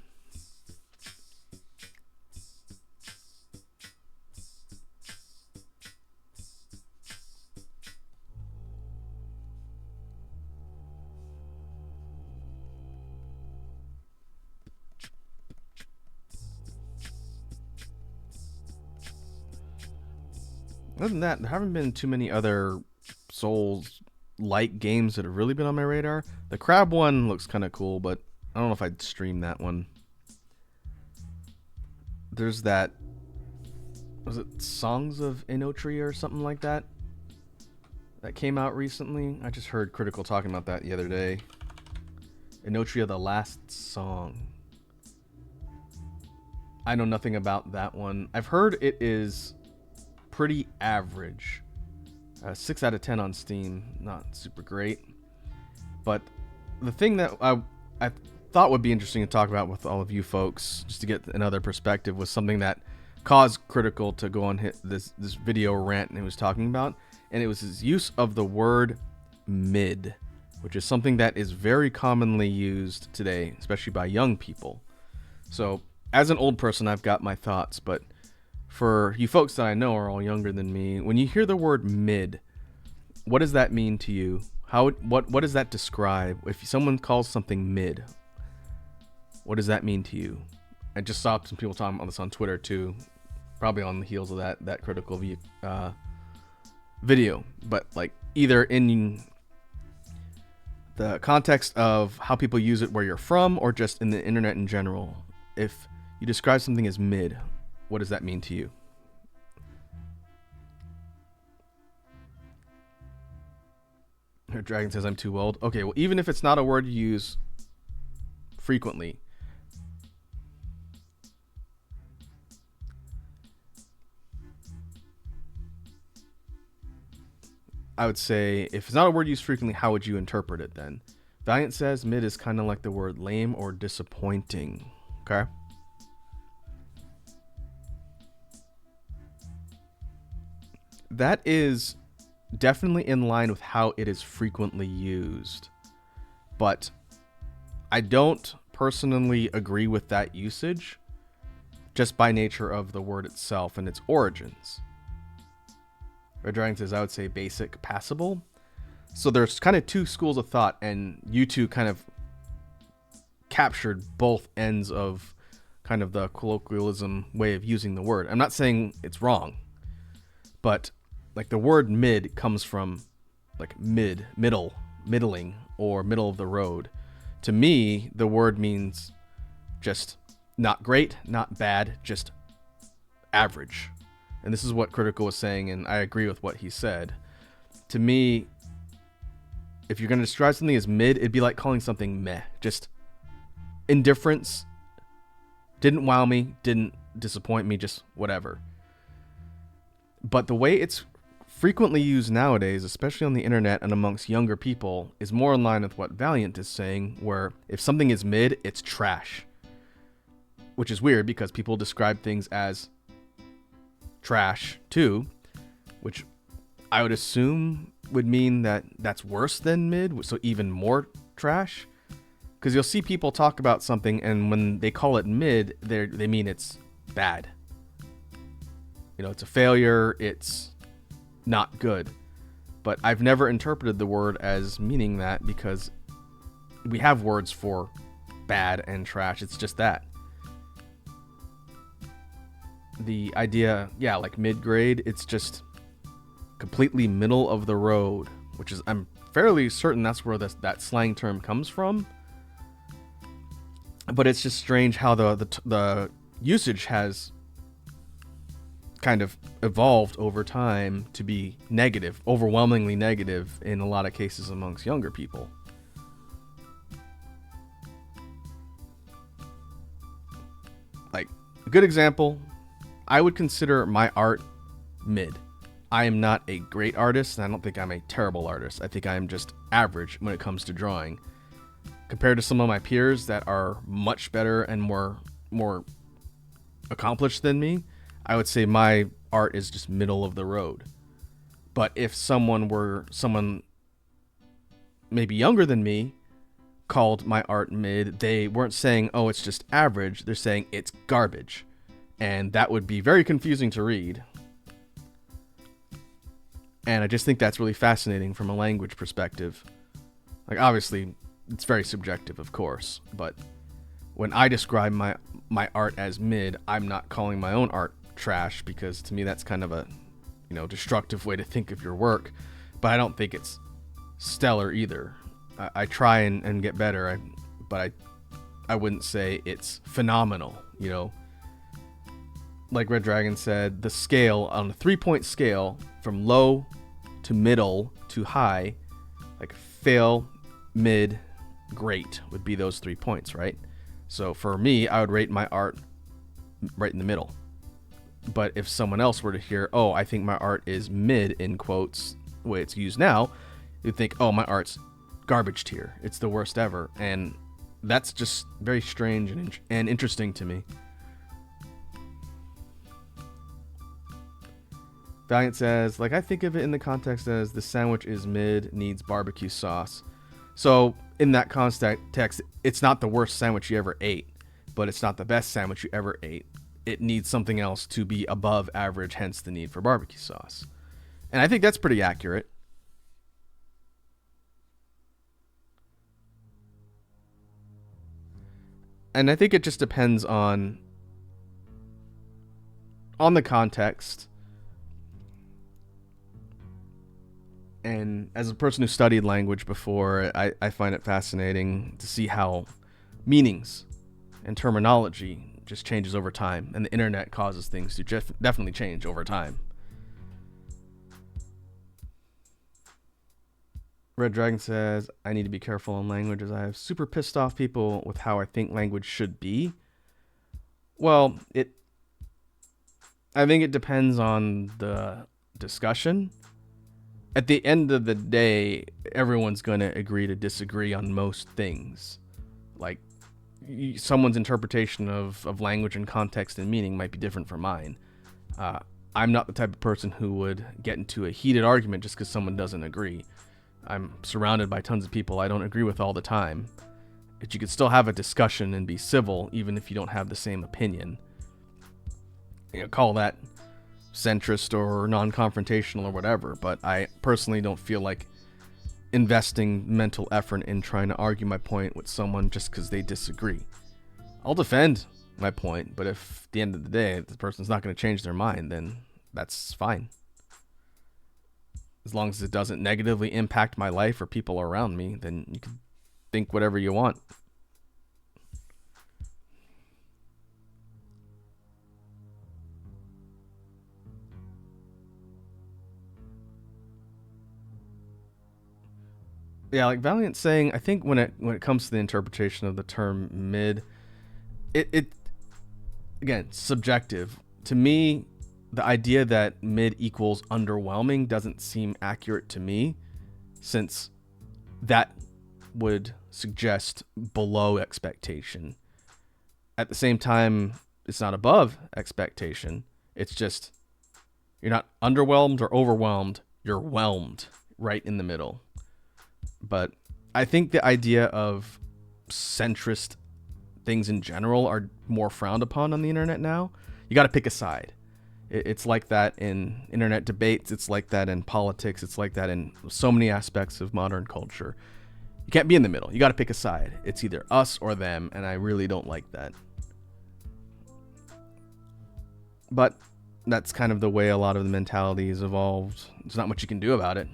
Other than that, there haven't been too many other Souls-like games that have really been on my radar. The Crab one looks kind of cool, but I don't know if I'd stream that one. There's that... Was it Songs of Inotria or something like that? That came out recently. I just heard Critical talking about that the other day. Inotria, the Last Song. I know nothing about that one. I've heard it is pretty average. 6 out of 10 on Steam. Not super great. But the thing that I thought would be interesting to talk about with all of you folks, just to get another perspective, was something that caused Critical to go on this video rant and he was talking about. And it was his use of the word mid, which is something that is very commonly used today, especially by young people. So, as an old person, I've got my thoughts, but for you folks that I know are all younger than me, when you hear the word mid, what does that mean to you? What does that describe? If someone calls something mid, what does that mean to you? I just saw some people talking about this on Twitter too, probably on the heels of that Critical video, but like either in the context of how people use it where you're from, or just in the internet in general. If you describe something as mid, what does that mean to you? Her Dragon says I'm too old. Okay, well, even if it's not a word you use frequently, I would say, if it's not a word used frequently, how would you interpret it then? Valiant says mid is kind of like the word lame or disappointing. Okay. That is definitely in line with how it is frequently used. But I don't personally agree with that usage, just by nature of the word itself and its origins. Red Dragon says, I would say basic, passable. So there's kind of two schools of thought, and you two kind of captured both ends of kind of the colloquialism way of using the word. I'm not saying it's wrong, but like the word mid comes from like middling, or middle of the road. To me, the word means just not great, not bad, just average. And this is what Critical was saying, and I agree with what he said. To me, if you're going to describe something as mid, it'd be like calling something meh. Just indifference. Didn't wow me, didn't disappoint me, just whatever. But the way it's frequently used nowadays, especially on the internet and amongst younger people, is more in line with what Valiant is saying, where if something is mid, it's trash. which is weird because people describe things as trash too, which I would assume would mean that that's worse than mid, so even more trash. Because you'll see people talk about something, and when they call it mid, they mean it's bad. You know, it's a failure, it's not good. But I've never interpreted the word as meaning that, because we have words for bad and trash. It's just that. The idea, yeah, like mid-grade, it's just completely middle of the road, which is, I'm fairly certain that's where that slang term comes from. But it's just strange how the usage has kind of evolved over time to be negative, overwhelmingly negative in a lot of cases amongst younger people. Like, a good example, I would consider my art mid. I am not a great artist, and I don't think I'm a terrible artist. I think I am just average when it comes to drawing. Compared to some of my peers that are much better and more accomplished than me, I would say my art is just middle of the road. But if someone maybe younger than me called my art mid, they weren't saying, oh, it's just average. They're saying it's garbage. And that would be very confusing to read. And I just think that's really fascinating from a language perspective. Like, obviously, it's very subjective, of course, but when I describe my art as mid, I'm not calling my own art trash, because to me that's kind of a, destructive way to think of your work. But I don't think it's stellar either. I try and get better, but I wouldn't say it's phenomenal. Like Red Dragon said, the scale on a 3-point scale from low to middle to high, like fail, mid, great would be those 3 points, right? So for me, I would rate my art right in the middle. But if someone else were to hear, oh, I think my art is mid, in quotes, the way it's used now, you'd think, oh, my art's garbage tier. It's the worst ever. And that's just very strange and interesting to me. Valiant says, I think of it in the context as the sandwich is mid, needs barbecue sauce. So in that context, it's not the worst sandwich you ever ate, but it's not the best sandwich you ever ate. It needs something else to be above average, hence the need for barbecue sauce. And I think that's pretty accurate. And I think it just depends on the context. And as a person who studied language before, I find it fascinating to see how meanings and terminology just changes over time. And the internet causes things to definitely change over time. Red Dragon says, I need to be careful on language as I have super pissed off people with how I think language should be. Well, I think it depends on the discussion. At the end of the day, everyone's going to agree to disagree on most things. Like, someone's interpretation of language and context and meaning might be different from mine. I'm not the type of person who would get into a heated argument just because someone doesn't agree. I'm surrounded by tons of people I don't agree with all the time. But you could still have a discussion and be civil, even if you don't have the same opinion. Call that centrist or non-confrontational or whatever, but I personally don't feel like investing mental effort in trying to argue my point with someone just because they disagree. I'll defend my point, but if at the end of the day the person's not going to change their mind, then that's fine. As long as it doesn't negatively impact my life or people around me, then you can think whatever you want. Yeah, like Valiant saying, I think when it comes to the interpretation of the term mid, it again, subjective. To me, the idea that mid equals underwhelming doesn't seem accurate to me, since that would suggest below expectation. at the same time, it's not above expectation. It's just you're not underwhelmed or overwhelmed. You're whelmed right in the middle. But I think the idea of centrist things in general are more frowned upon on the internet now. You got to pick a side. It's like that in internet debates. It's like that in politics. It's like that in so many aspects of modern culture. You can't be in the middle. You got to pick a side. It's either us or them, and I really don't like that. But that's kind of the way a lot of the mentality has evolved. There's not much you can do about it.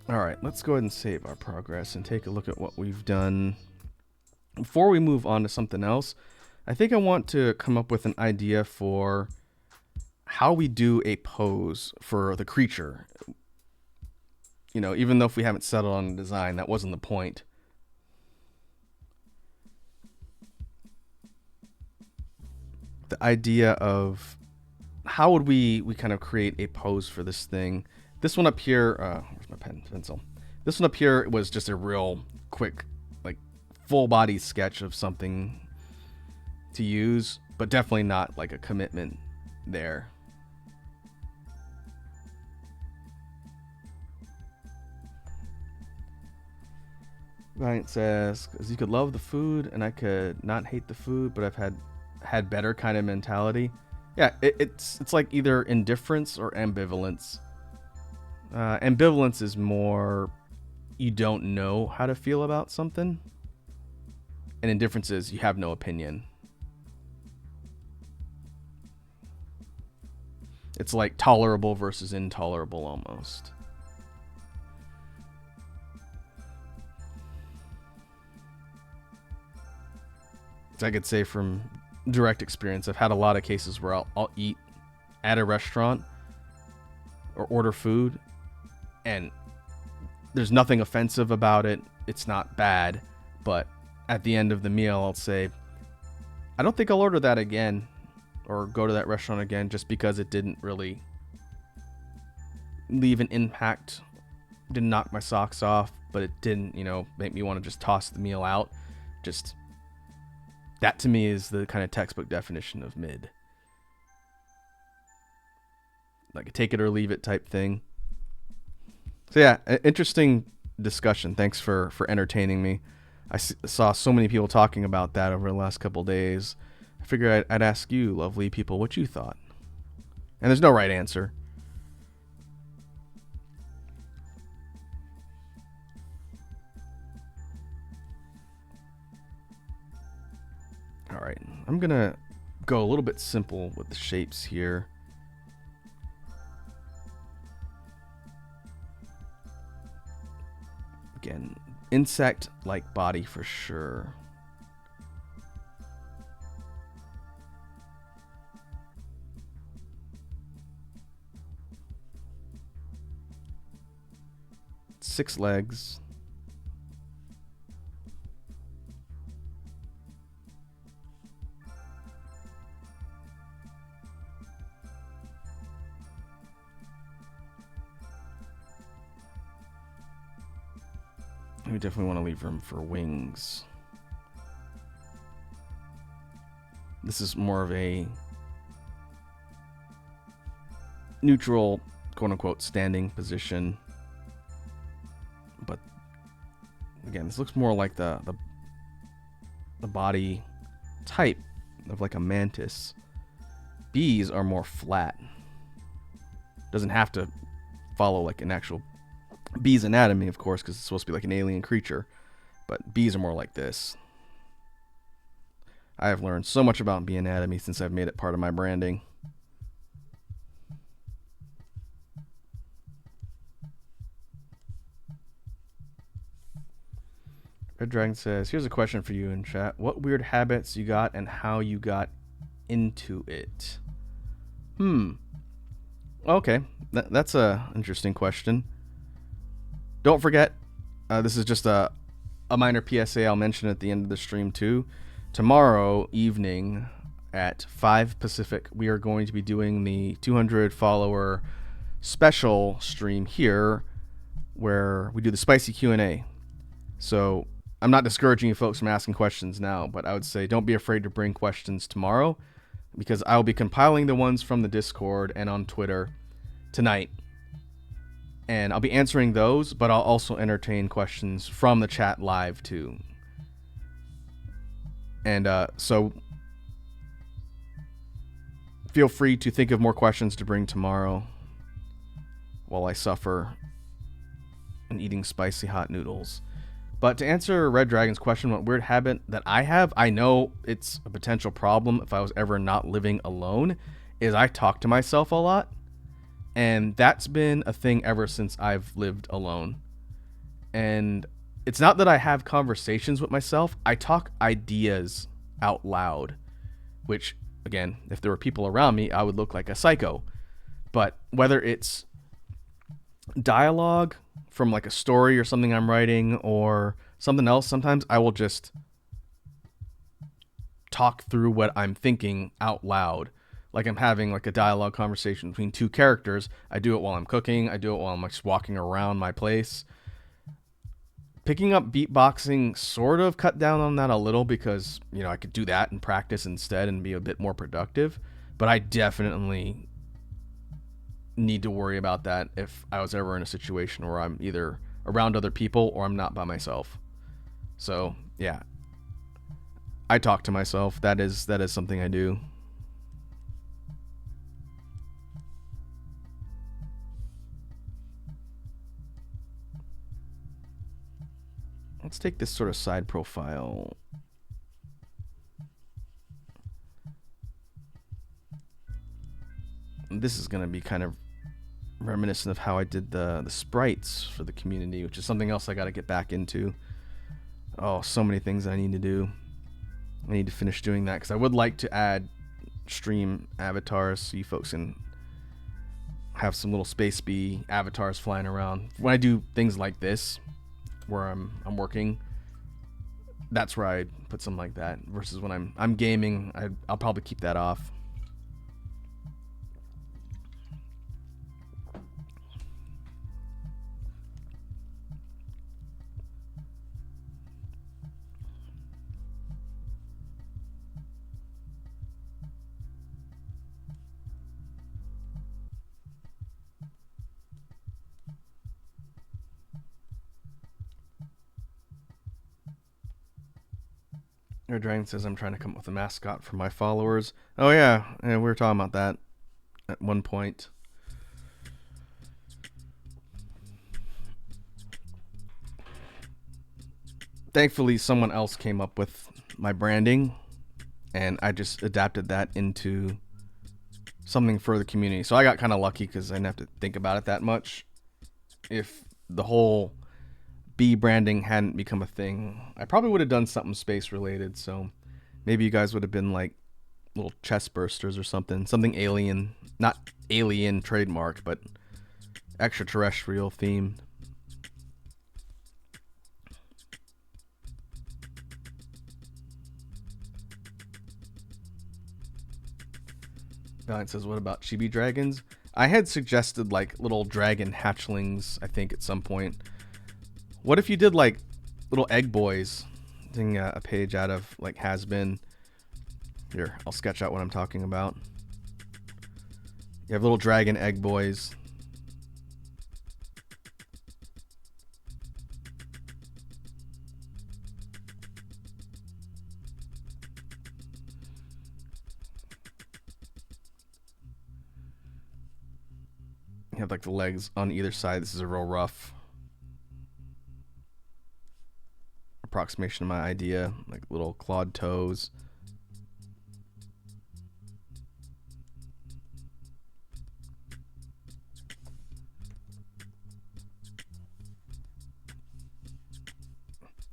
All right, let's go ahead and save our progress and take a look at what we've done. Before we move on to something else, I think I want to come up with an idea for how we do a pose for the creature. You know, even though if we haven't settled on a design, that wasn't the point. The idea of how would we kind of create a pose for this thing. This one up here, where's my pencil? This one up here was just a real quick, like, full body sketch of something to use, but definitely not like a commitment there. Ryan says, because you could love the food and I could not hate the food, but I've had better kind of mentality. Yeah, it's like either indifference or ambivalence. Ambivalence is more you don't know how to feel about something, and indifference is you have no opinion. It's like tolerable versus intolerable almost. I could say from direct experience, I've had a lot of cases where I'll eat at a restaurant or order food, and there's nothing offensive about it. It's not bad, but at the end of the meal, I'll say, I don't think I'll order that again or go to that restaurant again, just because it didn't really leave an impact, didn't knock my socks off, but it didn't, make me want to just toss the meal out. Just that to me is the kind of textbook definition of mid. Like a take it or leave it type thing. So yeah, interesting discussion. Thanks for entertaining me. I saw so many people talking about that over the last couple days. I figured I'd ask you, lovely people, what you thought. And there's no right answer. All right, I'm gonna go a little bit simple with the shapes here. Again, insect-like body for sure. Six legs. We definitely want to leave room for wings. This is more of a neutral, quote-unquote, standing position. But again, this looks more like the body type of like a mantis. Bees are more flat. Doesn't have to follow like an actual bee's anatomy, of course, because it's supposed to be like an alien creature. But bees are more like this. I have learned so much about bee anatomy since I've made it part of my branding. Red Dragon says, here's a question for you in chat. What weird habits you got and how you got into it? Okay, that's a interesting question. Don't forget, this is just a minor PSA I'll mention at the end of the stream too. Tomorrow evening at 5 Pacific, we are going to be doing the 200 follower special stream here where we do the spicy Q&A. So I'm not discouraging you folks from asking questions now, but I would say don't be afraid to bring questions tomorrow, because I'll be compiling the ones from the Discord and on Twitter tonight. And I'll be answering those, but I'll also entertain questions from the chat live too. And so feel free to think of more questions to bring tomorrow while I suffer and eating spicy hot noodles. But to answer Red Dragon's question, what weird habit that I have, I know it's a potential problem if I was ever not living alone, is I talk to myself a lot. And that's been a thing ever since I've lived alone. And it's not that I have conversations with myself. I talk ideas out loud, which, again, if there were people around me, I would look like a psycho. But whether it's dialogue from like a story or something I'm writing or something else, sometimes I will just talk through what I'm thinking out loud. Like I'm having like a dialogue conversation between two characters. I do it while I'm cooking. I do it while I'm just walking around my place. Picking up beatboxing sort of cut down on that a little because, you know, I could do that and practice instead and be a bit more productive. But I definitely need to worry about that if I was ever in a situation where I'm either around other people or I'm not by myself. So, yeah. I talk to myself. That is something I do. Let's take this sort of side profile. This is going to be kind of reminiscent of how I did the sprites for the community, which is something else I got to get back into. Oh, so many things I need to do. I need to finish doing that because I would like to add stream avatars so you folks can have some little space bee avatars flying around. When I do things like this, where I'm working, that's where I put something like that. Versus when I'm gaming, I'll probably keep that off. Air Dragon says I'm trying to come up with a mascot for my followers. Oh yeah, we were talking about that at one point. Thankfully, someone else came up with my branding, and I just adapted that into something for the community. So I got kind of lucky because I didn't have to think about it that much. If the whole bee branding hadn't become a thing, I probably would have done something space related. So maybe you guys would have been like little chest bursters or something alien, not alien trademarked, but extraterrestrial themed. Valiant says, what about chibi dragons? I had suggested like little dragon hatchlings, I think, at some point. What if you did like little egg boys? Taking a page out of like Has Been. Here, I'll sketch out what I'm talking about. You have little dragon egg boys. You have like the legs on either side. This is a real rough approximation of my idea, like little clawed toes.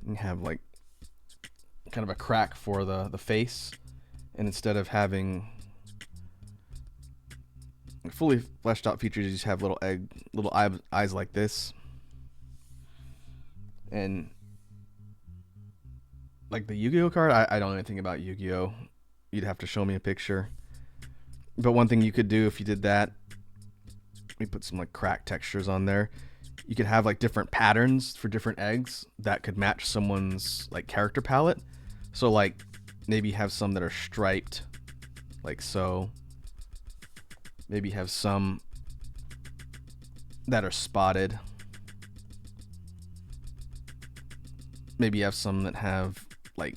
You have like kind of a crack for the face, and instead of having fully fleshed out features, you just have little eyes like this. And like the Yu-Gi-Oh card, I don't know anything about Yu-Gi-Oh. You'd have to show me a picture. But one thing you could do if you did that Let me put some like crack textures on there. You could have like different patterns for different eggs that could match someone's like character palette. So like maybe have some that are striped, like so. Maybe have some that are spotted. Maybe have some that have like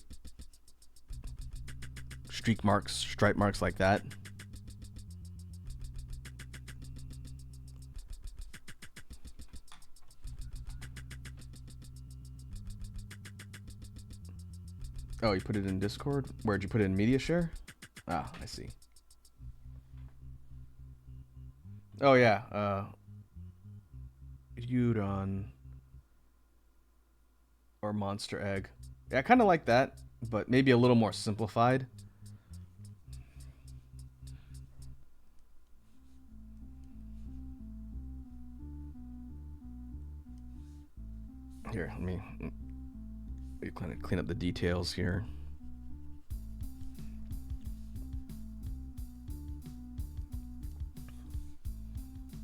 streak marks, stripe marks like that. Oh, you put it in Discord? Where'd you put it in Media Share? Ah, I see. Oh yeah, Udon or Monster Egg. Yeah, I kind of like that, but maybe a little more simplified. Here, let me kind of clean up the details here.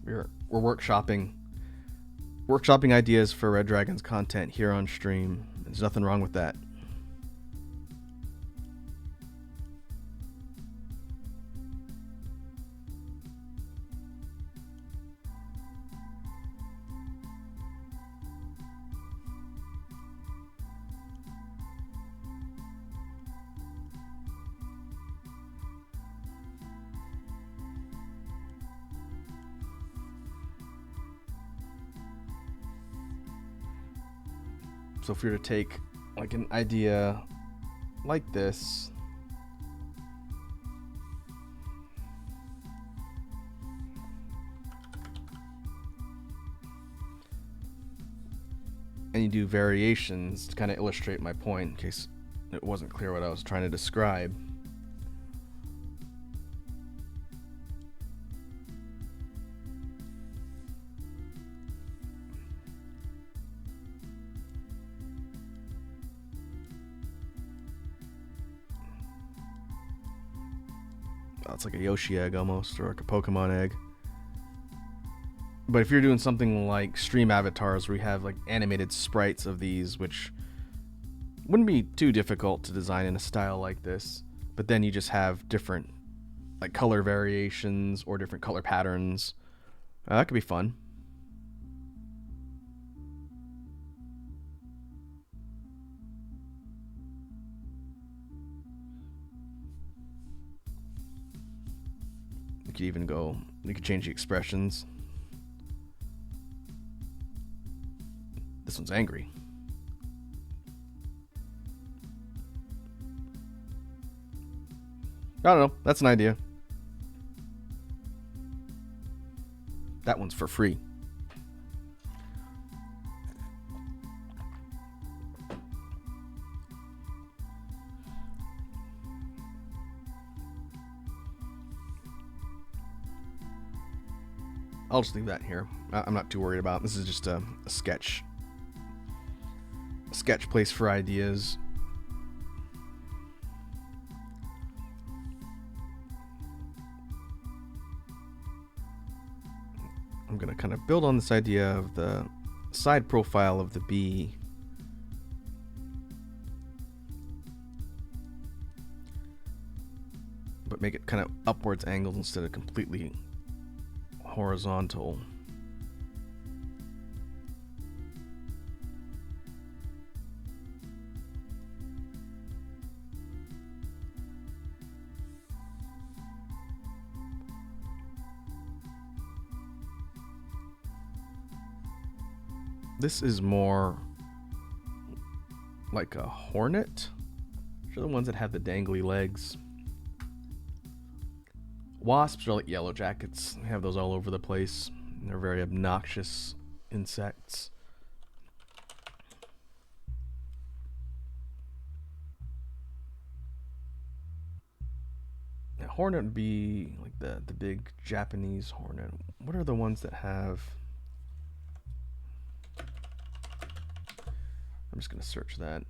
We're workshopping ideas for Red Dragon's content here on stream. There's nothing wrong with that. So if we were to take like an idea like this, and you do variations to kind of illustrate my point in case it wasn't clear what I was trying to describe. Oh, it's like a Yoshi egg almost, or like a Pokemon egg. But if you're doing something like stream avatars where you have like animated sprites of these, which wouldn't be too difficult to design in a style like this, but then you just have different like color variations or different color patterns, that could be fun. You could even go, you could change the expressions. This one's angry. I don't know. That's an idea. That one's for free. I'll just leave that here. I'm not too worried about it. This is just a sketch. A sketch place for ideas. I'm going to kind of build on this idea of the side profile of the bee. But make it kind of upwards angled instead of completely horizontal. This is more like a hornet. Which are the ones that have the dangly legs. Wasps are like yellow jackets. They have those all over the place. They're very obnoxious insects. A hornet would be like the big Japanese hornet. What are the ones that have... I'm just going to search that.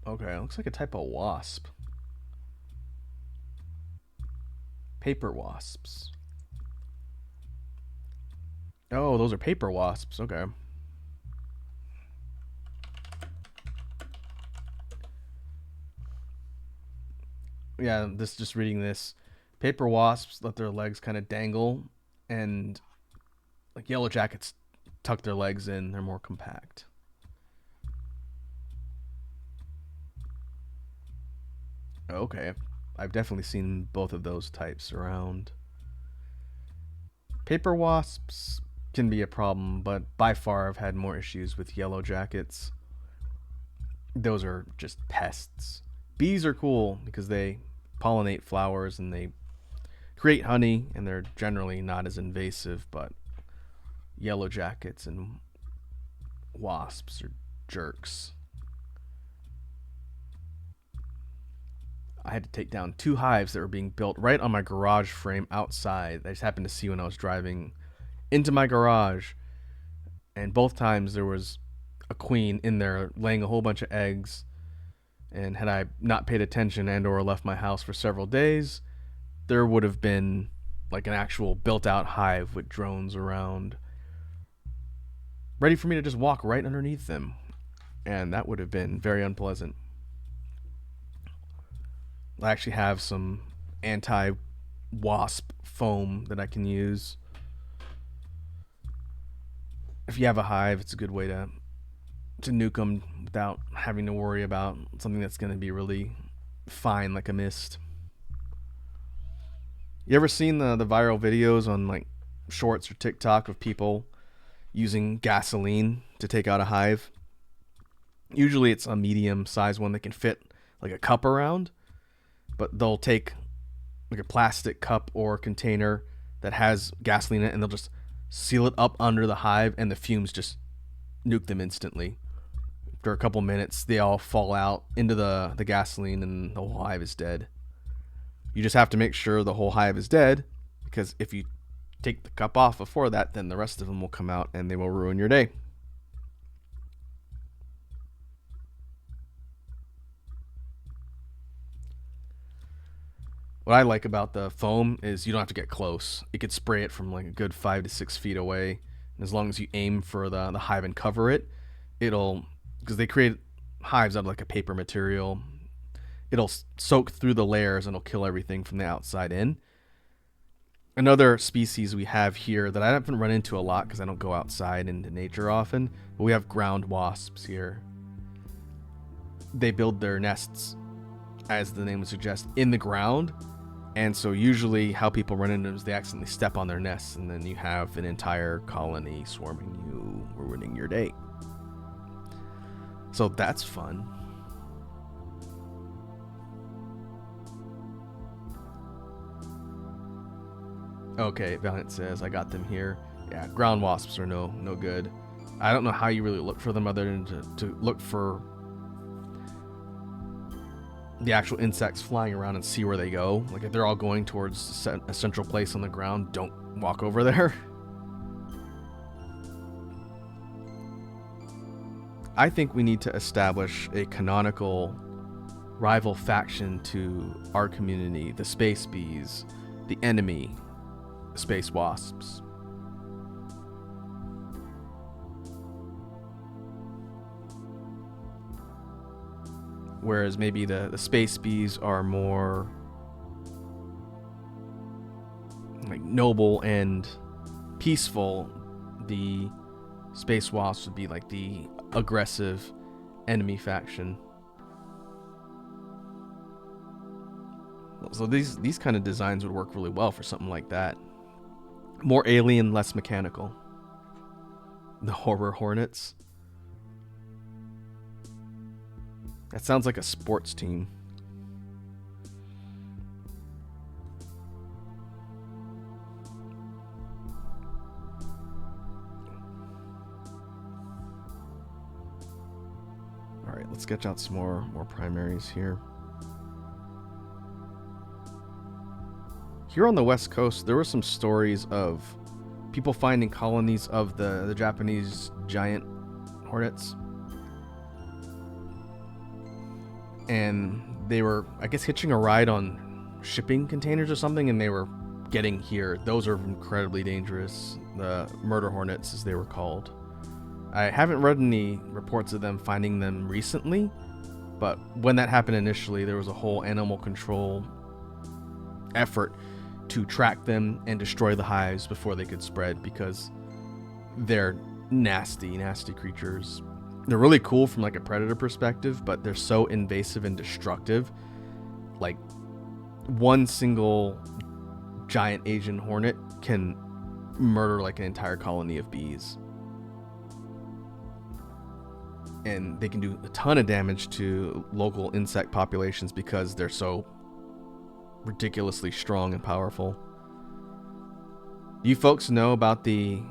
Okay, it looks like a type of wasp. Paper wasps. Oh, those are paper wasps. Okay. Yeah, this just reading this. Paper wasps let their legs kind of dangle, and like yellow jackets tuck their legs in. They're more compact. Okay, I've definitely seen both of those types around. Paper wasps can be a problem, but by far I've had more issues with yellow jackets. Those are just pests. Bees are cool because they pollinate flowers and they create honey, and they're generally not as invasive, but yellow jackets and wasps are jerks. I had to take down 2 hives that were being built right on my garage frame outside. I just happened to see when I was driving into my garage, and both times there was a queen in there laying a whole bunch of eggs. And had I not paid attention and or left my house for several days, there would have been like an actual built-out hive with drones around, ready for me to just walk right underneath them, and that would have been very unpleasant. I actually have some anti-wasp foam that I can use. If you have a hive, it's a good way to nuke them without having to worry about something that's going to be really fine, like a mist. You ever seen the viral videos on like shorts or TikTok of people using gasoline to take out a hive? Usually it's a medium sized one that can fit like a cup around, but they'll take like a plastic cup or container that has gasoline in it, and they'll just seal it up under the hive, and the fumes just nuke them instantly. After a couple minutes, they all fall out into the gasoline, and the whole hive is dead. You just have to make sure the whole hive is dead, because if you take the cup off before that, then the rest of them will come out and they will ruin your day. What I like about the foam is you don't have to get close. You could spray it from like a good 5 to 6 feet away. And as long as you aim for the hive and cover it, it'll, because they create hives out of like a paper material, it'll soak through the layers and it'll kill everything from the outside in. Another species we have here that I haven't run into a lot because I don't go outside into nature often, but we have ground wasps here. They build their nests, as the name would suggest, in the ground. And so usually how people run into them is they accidentally step on their nests, and then you have an entire colony swarming you, ruining your day. So that's fun. Okay, Valiant says, I got them here. Yeah, ground wasps are no good. I don't know how you really look for them other than to look for the actual insects flying around and see where they go. Like if they're all going towards a central place on the ground, don't walk over there. I think we need to establish a canonical rival faction to our community, the space bees, the enemy space wasps. Whereas maybe the space bees are more like noble and peaceful, the space wasps would be like the aggressive enemy faction. So these kind of designs would work really well for something like that. More alien, less mechanical. The horror hornets. That sounds like a sports team. All right, let's sketch out some more primaries here. Here on the West Coast, there were some stories of people finding colonies of the Japanese giant hornets. And they were, I guess, hitching a ride on shipping containers or something, and they were getting here. Those are incredibly dangerous. The murder hornets, as they were called. I haven't read any reports of them finding them recently, but when that happened initially, there was a whole animal control effort to track them and destroy the hives before they could spread, because they're nasty, nasty creatures. They're really cool from like a predator perspective, but they're so invasive and destructive. Like, one single giant Asian hornet can murder like an entire colony of bees. And they can do a ton of damage to local insect populations because they're so ridiculously strong and powerful. You folks know about the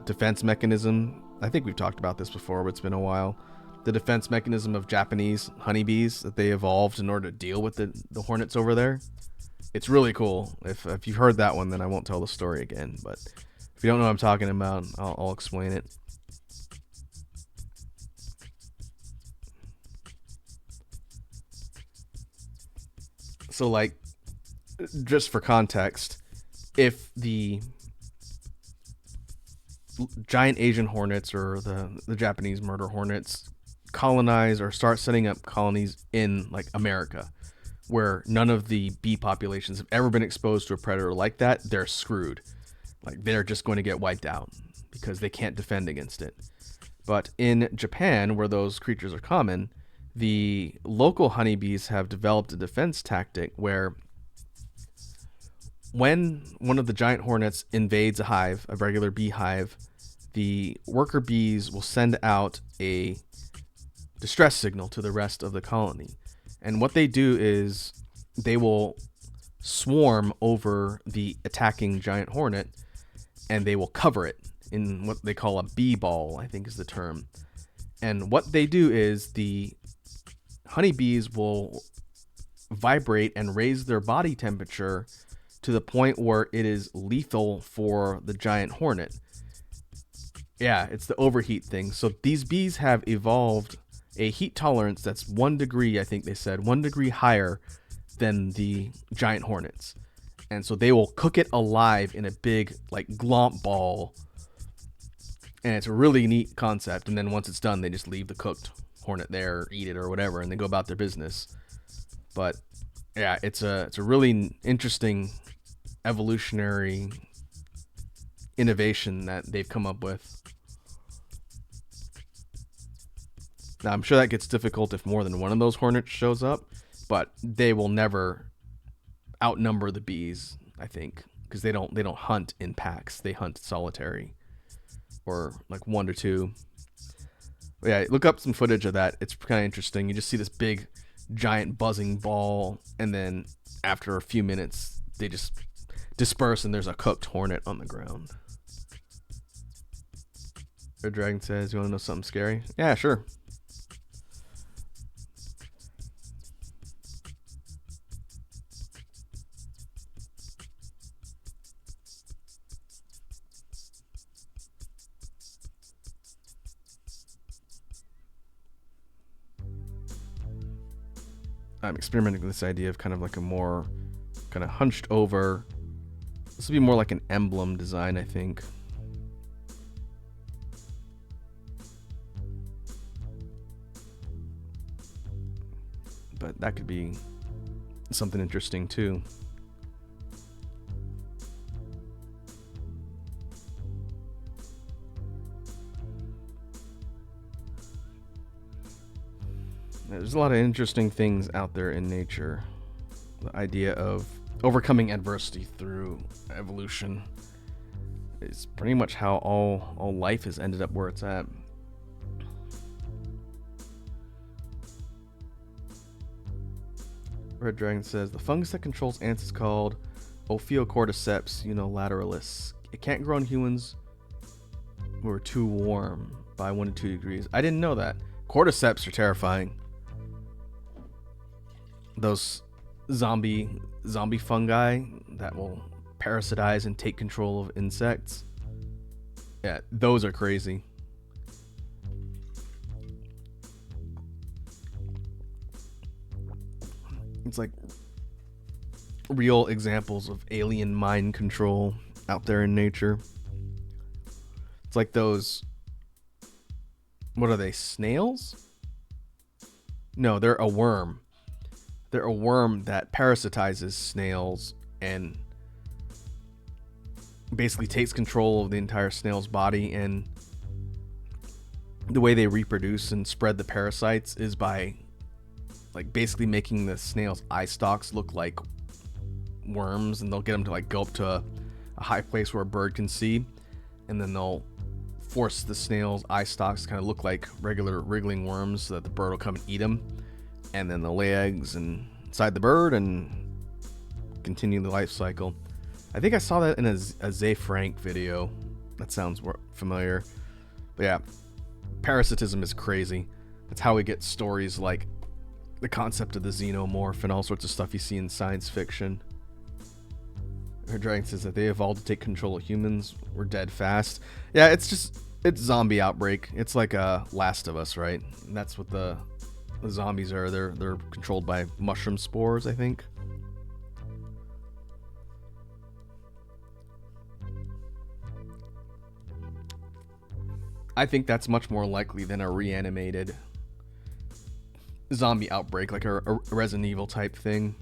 defense mechanism? I think we've talked about this before, but it's been a while. The defense mechanism of Japanese honeybees that they evolved in order to deal with the hornets over there. It's really cool. If you've heard that one, then I won't tell the story again. But if you don't know what I'm talking about, I'll explain it. So, like, just for context, if the giant Asian hornets or the Japanese murder hornets colonize or start setting up colonies in, like, America, where none of the bee populations have ever been exposed to a predator like that, they're screwed. Like, they're just going to get wiped out because they can't defend against it. But in Japan, where those creatures are common, the local honeybees have developed a defense tactic where when one of the giant hornets invades a hive, a regular beehive, the worker bees will send out a distress signal to the rest of the colony. And what they do is they will swarm over the attacking giant hornet, and they will cover it in what they call a bee ball, I think is the term. And what they do is the honeybees will vibrate and raise their body temperature to the point where it is lethal for the giant hornet. Yeah, it's the overheat thing. So these bees have evolved a heat tolerance that's 1 degree, I think they said, 1 degree higher than the giant hornets. And so they will cook it alive in a big, like, glomp ball. And it's a really neat concept. And then once it's done, they just leave the cooked hornet there, or eat it or whatever, and they go about their business. But yeah, it's a really interesting evolutionary innovation that they've come up with. Now, I'm sure that gets difficult if more than one of those hornets shows up, but they will never outnumber the bees, I think, because they don't hunt in packs. They hunt solitary, or like 1 to 2. But yeah, look up some footage of that. It's kind of interesting. You just see this big, giant buzzing ball, and then after a few minutes, they just disperse, and there's a cooked hornet on the ground. Red Dragon says, "You want to know something scary?" Yeah, sure. I'm experimenting with this idea of kind of like a more kind of hunched over. This would be more like an emblem design, I think. But that could be something interesting too. There's a lot of interesting things out there in nature. The idea of overcoming adversity through evolution is pretty much how all life has ended up where it's at. Red Dragon says, the fungus that controls ants is called Ophiocordyceps unilateralis. It can't grow in humans who are too warm by 1 to 2 degrees. I didn't know that. Cordyceps are terrifying. Those zombie fungi that will parasitize and take control of insects. Yeah, those are crazy. It's like real examples of alien mind control out there in nature. It's like those, what are they, snails? No, they're a worm. They're a worm that parasitizes snails and basically takes control of the entire snail's body, and the way they reproduce and spread the parasites is by like basically making the snail's eye stalks look like worms, and they'll get them to like go up to a high place where a bird can see, and then they'll force the snail's eye stalks to kind of look like regular wriggling worms so that the bird will come and eat them, and then they'll lay eggs inside the bird and continue the life cycle. I think I saw that in a Zay Frank video. That sounds familiar. But yeah, parasitism is crazy. That's how we get stories like the concept of the xenomorph and all sorts of stuff you see in science fiction. Her dragon says that they evolved to take control of humans. We're dead fast. Yeah, it's zombie outbreak. It's like a Last of Us, right? And that's what the zombies are. They're controlled by mushroom spores, I think. I think that's much more likely than a reanimated zombie outbreak, like a Resident Evil type thing.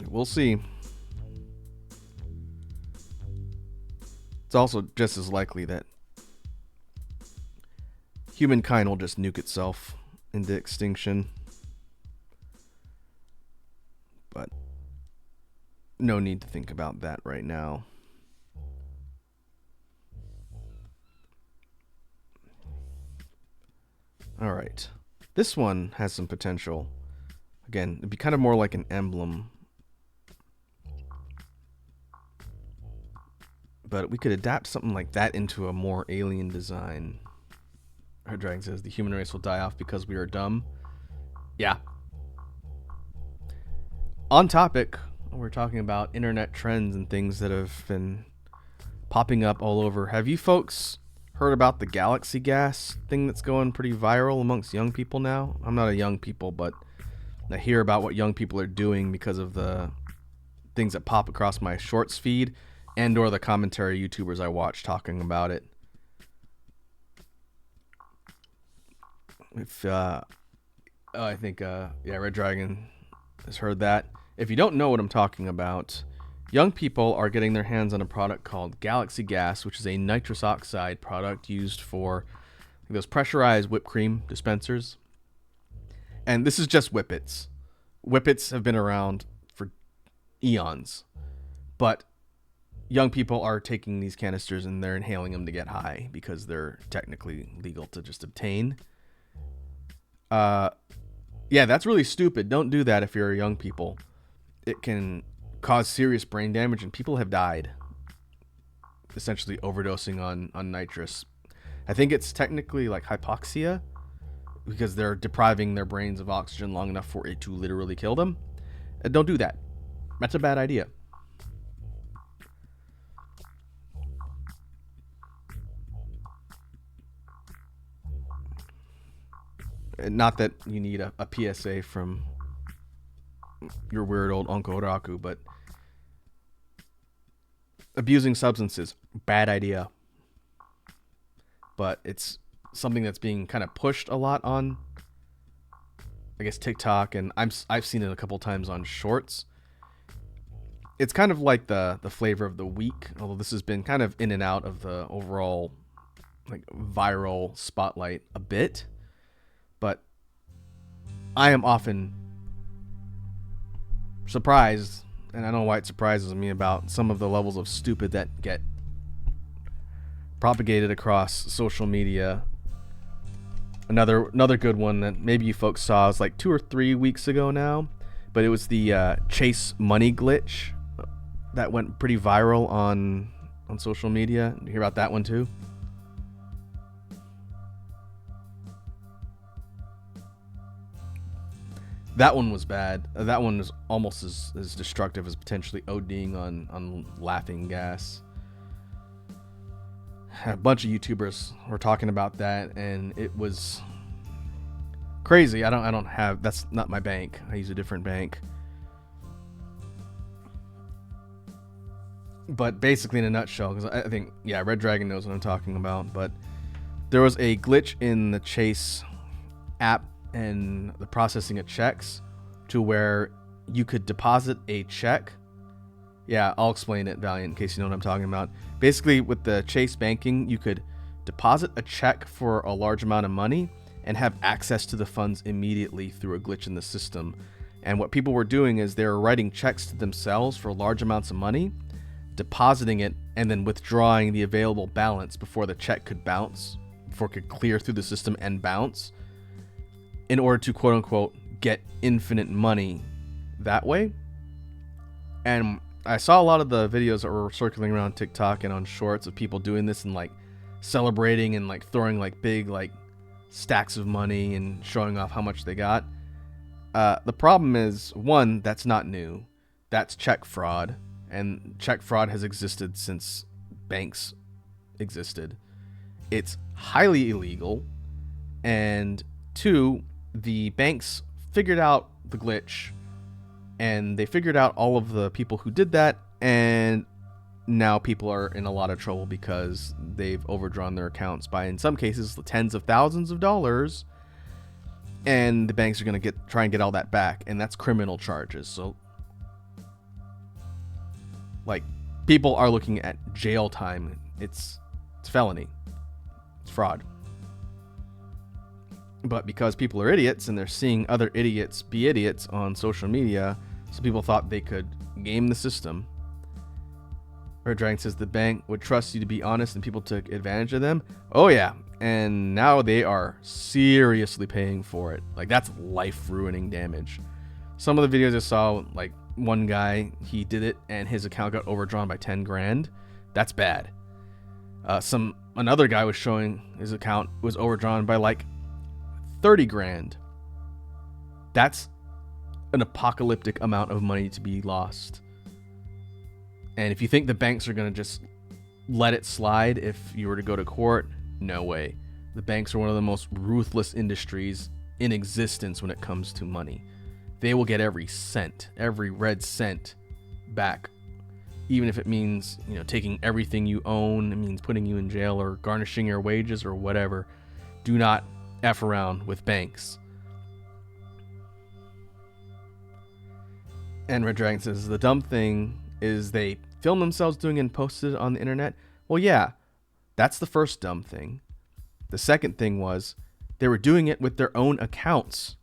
We'll see. It's also just as likely that humankind will just nuke itself into extinction. But no need to think about that right now. All right. This one has some potential. Again, it'd be kind of more like an emblem. But we could adapt something like that into a more alien design. Our dragon says the human race will die off because we are dumb. Yeah. On topic, we're talking about internet trends and things that have been popping up all over. Have you folks heard about the galaxy gas thing that's going pretty viral amongst young people now? I'm not a young people, but I hear about what young people are doing because of the things that pop across my shorts feed and or the commentary YouTubers I watch talking about it. If I think Red Dragon has heard that. If you don't know what I'm talking about, young people are getting their hands on a product called Galaxy Gas, which is a nitrous oxide product used for those pressurized whipped cream dispensers. And this is just Whippets. Whippets have been around for eons, but young people are taking these canisters and they're inhaling them to get high because they're technically legal to just obtain. Yeah, that's really stupid. Don't do that if you're young people. It can cause serious brain damage, and people have died essentially overdosing on nitrous. I think it's technically like hypoxia because they're depriving their brains of oxygen long enough for it to literally kill them. Don't do that. That's a bad idea. Not that you need a PSA from your weird old Uncle Raku, but abusing substances, bad idea. But it's something that's being kind of pushed a lot on, I guess, TikTok, and I've seen it a couple times on Shorts. It's kind of like the flavor of the week, although this has been kind of in and out of the overall like viral spotlight a bit. But I am often surprised, and I don't know why it surprises me, about some of the levels of stupid that get propagated across social media. Another good one that maybe you folks saw is like 2 or 3 weeks ago now, but it was the Chase Money glitch that went pretty viral on social media. You hear about that one too? That one was bad. That one was almost as destructive as potentially ODing on laughing gas. A bunch of YouTubers were talking about that, and it was crazy. I don't have, that's not my bank. I use a different bank. But basically, in a nutshell, because I think, yeah, Red Dragon knows what I'm talking about, but there was a glitch in the Chase app and the processing of checks to where you could deposit a check. Yeah, I'll explain it, Valiant, in case you know what I'm talking about. Basically, with the Chase banking, you could deposit a check for a large amount of money and have access to the funds immediately through a glitch in the system. And what people were doing is they were writing checks to themselves for large amounts of money, depositing it, and then withdrawing the available balance before the check could bounce, before it could clear through the system and bounce, in order to quote unquote get infinite money that way. And I saw a lot of the videos that were circling around TikTok and on shorts of people doing this and like celebrating and like throwing like big like stacks of money and showing off how much they got. The problem is, one, that's not new. That's check fraud. And check fraud has existed since banks existed. It's highly illegal. And two, the banks figured out the glitch, and they figured out all of the people who did that, and now people are in a lot of trouble because they've overdrawn their accounts by, in some cases, tens of thousands of dollars, and the banks are going to try and get all that back, and that's criminal charges. So like, people are looking at jail time. It's felony. It's fraud. But because people are idiots and they're seeing other idiots be idiots on social media, so people thought they could game the system. Red Dragon says the bank would trust you to be honest and people took advantage of them. Oh yeah. And now they are seriously paying for it. Like, that's life-ruining damage. Some of the videos I saw, like, one guy, he did it and his account got overdrawn by 10 grand. That's bad. Another guy was showing his account was overdrawn by like 30 grand. That's an apocalyptic amount of money to be lost. And if you think the banks are going to just let it slide if you were to go to court, no way. The banks are one of the most ruthless industries in existence when it comes to money. They will get every cent, every red cent back, even if it means, taking everything you own. It means putting you in jail or garnishing your wages or whatever. Do not F around with banks. And Red Dragon says the dumb thing is they film themselves doing it and posted it on the internet. Well, yeah, that's the first dumb thing. The second thing was they were doing it with their own accounts.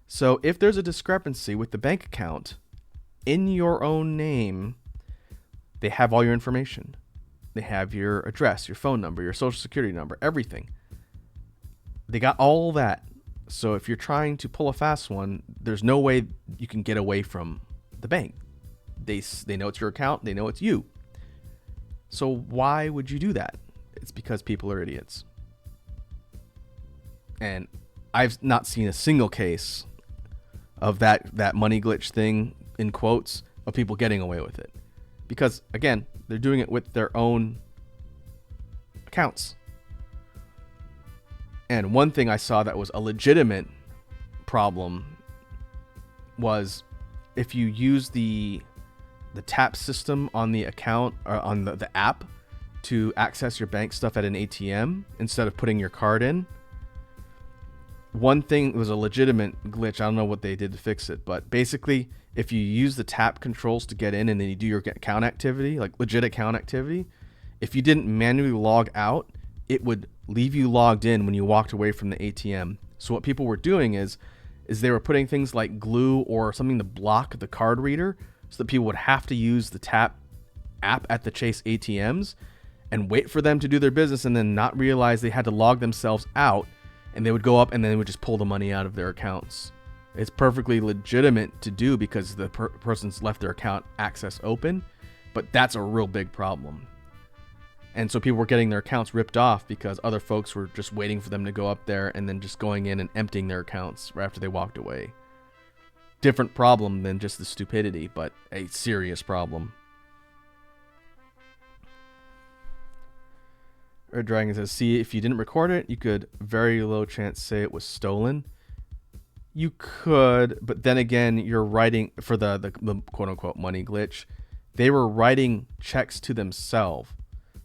So if there's a discrepancy with the bank account in your own name, they have all your information. They have your address, your phone number, your social security number, everything. They got all that. So if you're trying to pull a fast one, there's no way you can get away from the bank. They know it's your account. They know it's you. So why would you do that? It's because people are idiots. And I've not seen a single case of that money glitch thing, in quotes, of people getting away with it. Because, again, they're doing it with their own accounts. And one thing I saw that was a legitimate problem was if you use the tap system on the account or on the app to access your bank stuff at an ATM instead of putting your card in. One thing was a legitimate glitch. I don't know what they did to fix it, but basically if you use the tap controls to get in and then you do your account activity, like legit account activity, if you didn't manually log out, it would leave you logged in when you walked away from the ATM. So what people were doing is they were putting things like glue or something to block the card reader so that people would have to use the tap app at the Chase ATMs and wait for them to do their business and then not realize they had to log themselves out, and they would go up and then they would just pull the money out of their accounts. It's perfectly legitimate to do because the person's left their account access open, but that's a real big problem. And so people were getting their accounts ripped off because other folks were just waiting for them to go up there and then just going in and emptying their accounts right after they walked away. Different problem than just the stupidity, but a serious problem. Red Dragon says, see, if you didn't record it, you could very low chance say it was stolen. You could, but then again, you're writing for the quote unquote money glitch. They were writing checks to themselves.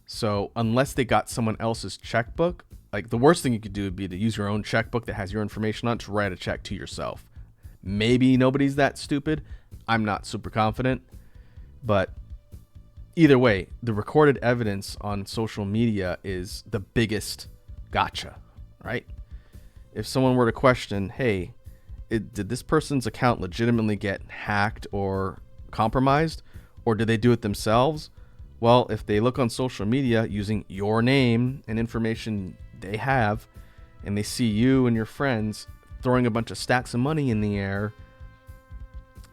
So unless they got someone else's checkbook, like the worst thing you could do would be to use your own checkbook that has your information on it to write a check to yourself. Maybe nobody's that stupid. I'm not super confident. But either way, the recorded evidence on social media is the biggest gotcha, right? If someone were to question, hey, did this person's account legitimately get hacked or compromised, or did they do it themselves? Well, if they look on social media using your name and information they have, and they see you and your friends throwing a bunch of stacks of money in the air,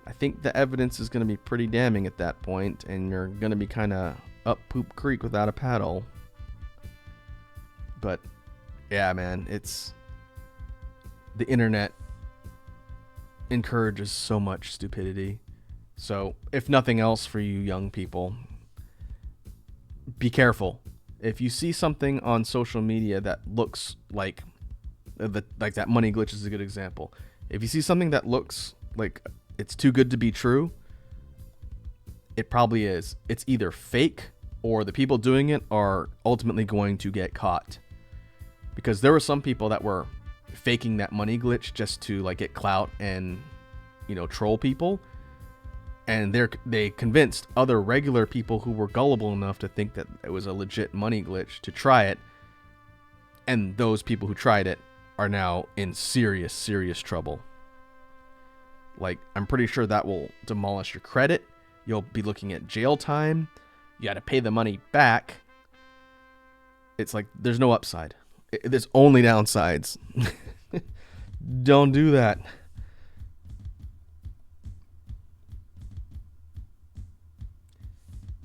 I think the evidence is going to be pretty damning at that point, and you're going to be kind of up poop creek without a paddle. But yeah, man, it's the internet encourages so much stupidity. So if nothing else, for you young people, be careful. If you see something on social media that looks like that money glitch is a good example. If you see something that looks like it's too good to be true, it probably is. It's either fake or the people doing it are ultimately going to get caught. Because there were some people that were faking that money glitch just to like get clout and, you know, troll people. And they convinced other regular people who were gullible enough to think that it was a legit money glitch to try it. And those people who tried it are now in serious, serious trouble. Like, I'm pretty sure that will demolish your credit. You'll be looking at jail time. You got to pay the money back. It's like, there's no upside. There's only downsides. Don't do that.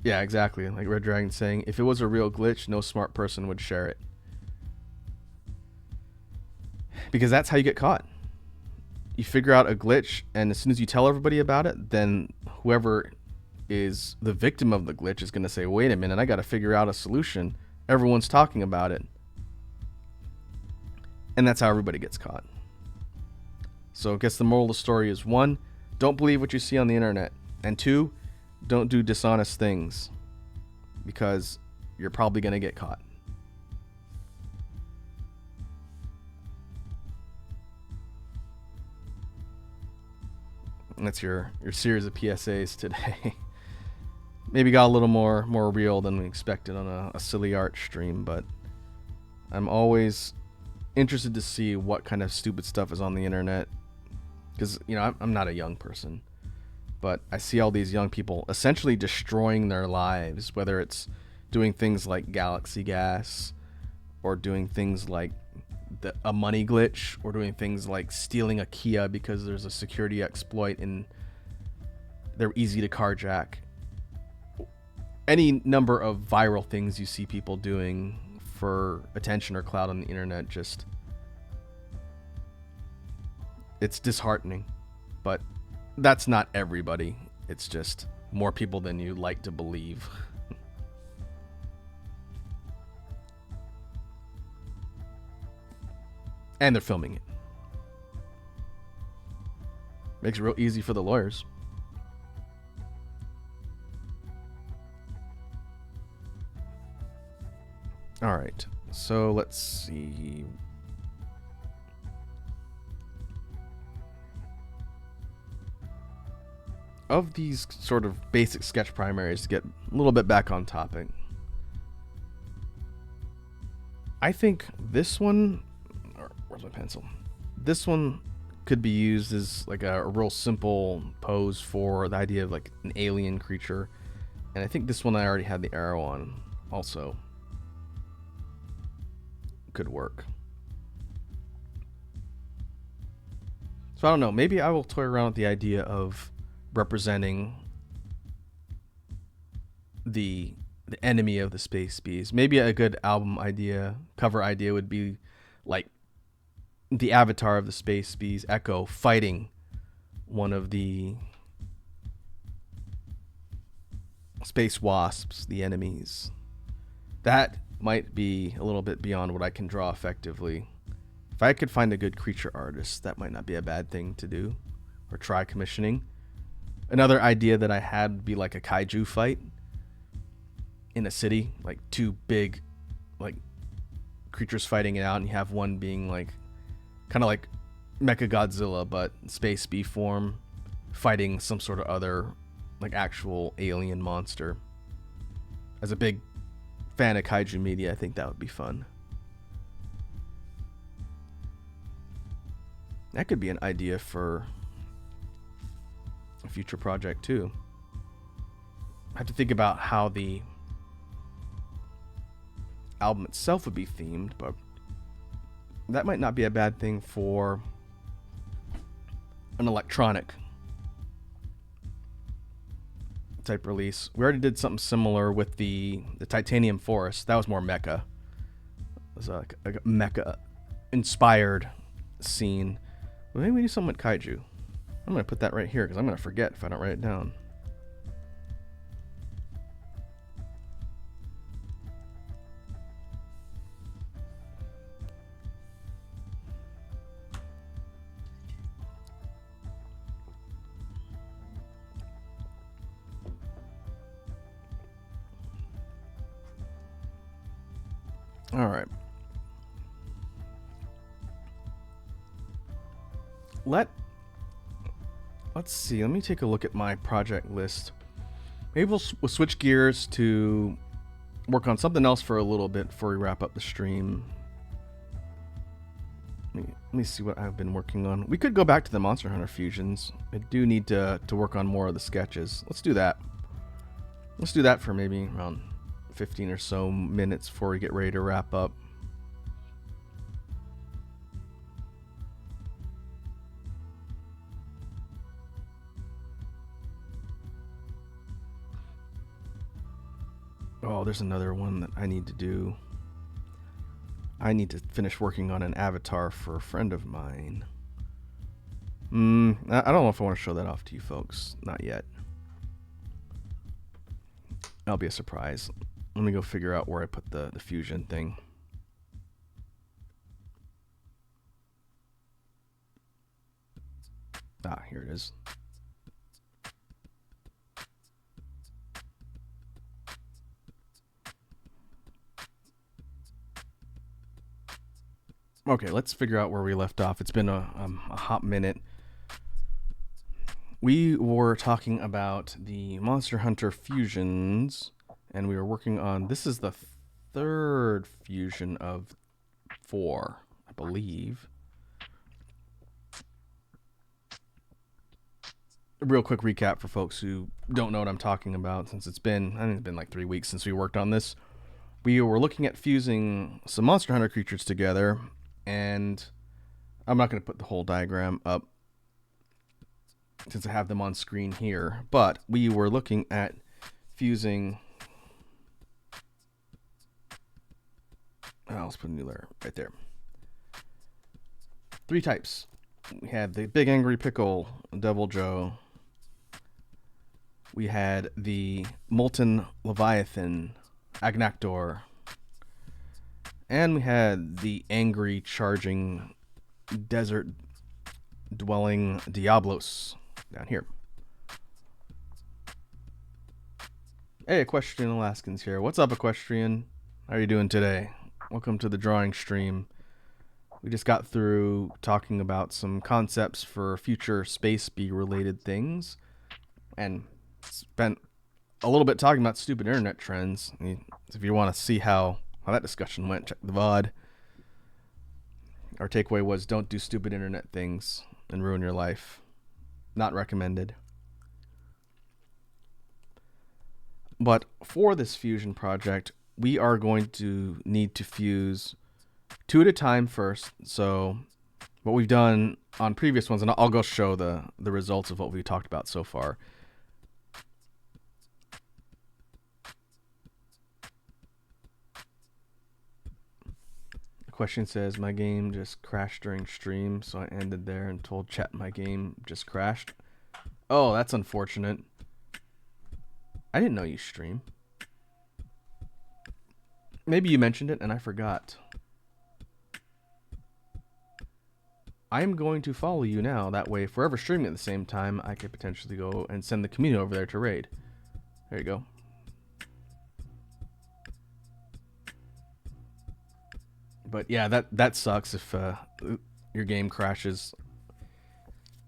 Yeah, exactly. Like Red Dragon saying, if it was a real glitch, no smart person would share it. Because that's how you get caught. You figure out a glitch, and as soon as you tell everybody about it, then whoever is the victim of the glitch is going to say, wait a minute, I got to figure out a solution. Everyone's talking about it. And that's how everybody gets caught. So I guess the moral of the story is, 1, don't believe what you see on the internet. And 2, don't do dishonest things, because you're probably going to get caught. And that's your series of PSAs today. Maybe got a little more real than we expected on a silly art stream, but I'm always interested to see what kind of stupid stuff is on the internet. Because, you know, I'm not a young person, but I see all these young people essentially destroying their lives, whether it's doing things like Galaxy Gas, or doing things like a money glitch, or doing things like stealing a Kia because there's a security exploit and they're easy to carjack. Any number of viral things you see people doing for attention or clout on the internet, just, it's disheartening. But that's not everybody. It's just more people than you like to believe. And they're filming it. Makes it real easy for the lawyers. All right, so let's see. Of these sort of basic sketch primaries, to get a little bit back on topic, I think this one, where's my pencil? This one could be used as like a real simple pose for the idea of like an alien creature. And I think this one I already had the arrow on also. Could work. So I don't know, maybe I will toy around with the idea of representing the enemy of the space bees. Maybe a good album idea, cover idea would be like the avatar of the space bees, Echo, fighting one of the space wasps, the enemies. That might be a little bit beyond what I can draw effectively. If I could find a good creature artist, that might not be a bad thing to do or try commissioning. Another idea that I had would be like a kaiju fight in a city, like two big like creatures fighting it out, and you have one being like kind of like Mecha Godzilla but space bee form fighting some sort of other like actual alien monster. As a big fan of kaiju media, I think that would be fun. That could be an idea for a future project too. I have to think about how the album itself would be themed, but that might not be a bad thing for an electronic type release. We already did something similar with the Titanium Forest. That was more mecha. It was like a mecha inspired scene. But maybe we do something with kaiju. I'm going to put that right here because I'm going to forget if I don't write it down. All right. Let's see. Let me take a look at my project list. Maybe we'll switch gears to work on something else for a little bit before we wrap up the stream. Let me see what I've been working on. We could go back to the Monster Hunter fusions. I do need to work on more of the sketches. Let's do that. Let's do that for maybe around 15 or so minutes before we get ready to wrap up. Oh, there's another one that I need to do. I need to finish working on an avatar for a friend of mine. I don't know if I want to show that off to you folks. Not yet. That'll be a surprise. Let me go figure out where I put the fusion thing. Ah, here it is. Okay, let's figure out where we left off. It's been a hot minute. We were talking about the Monster Hunter fusions, and we were working on, this is the third fusion of 4, I believe. A real quick recap for folks who don't know what I'm talking about, since it's been, I think it's been like 3 weeks since we worked on this. We were looking at fusing some Monster Hunter creatures together, and I'm not going to put the whole diagram up since I have them on screen here, but we were looking at fusing. Let's put a new layer right there. 3 types. We had the Big Angry Pickle, Devil Joe. We had the Molten Leviathan, Agnactor. And we had the Angry Charging Desert Dwelling Diablos down here. Hey, Equestrian Alaskans here. What's up, Equestrian? How are you doing today? Welcome to the drawing stream. We just got through talking about some concepts for future Space Bee related things, and spent a little bit talking about stupid internet trends. If you want to see how that discussion went, check the VOD. Our takeaway was, don't do stupid internet things and ruin your life. Not recommended. But for this fusion project, we are going to need to fuse 2 at a time first. So what we've done on previous ones, and I'll go show the results of what we talked about so far. The question says, my game just crashed during stream, so I ended there and told chat my game just crashed. Oh, that's unfortunate. I didn't know you stream. Maybe you mentioned it and I forgot. I am going to follow you now. That way, if we're ever streaming at the same time, I could potentially go and send the community over there to raid. There you go. But yeah, that sucks if your game crashes.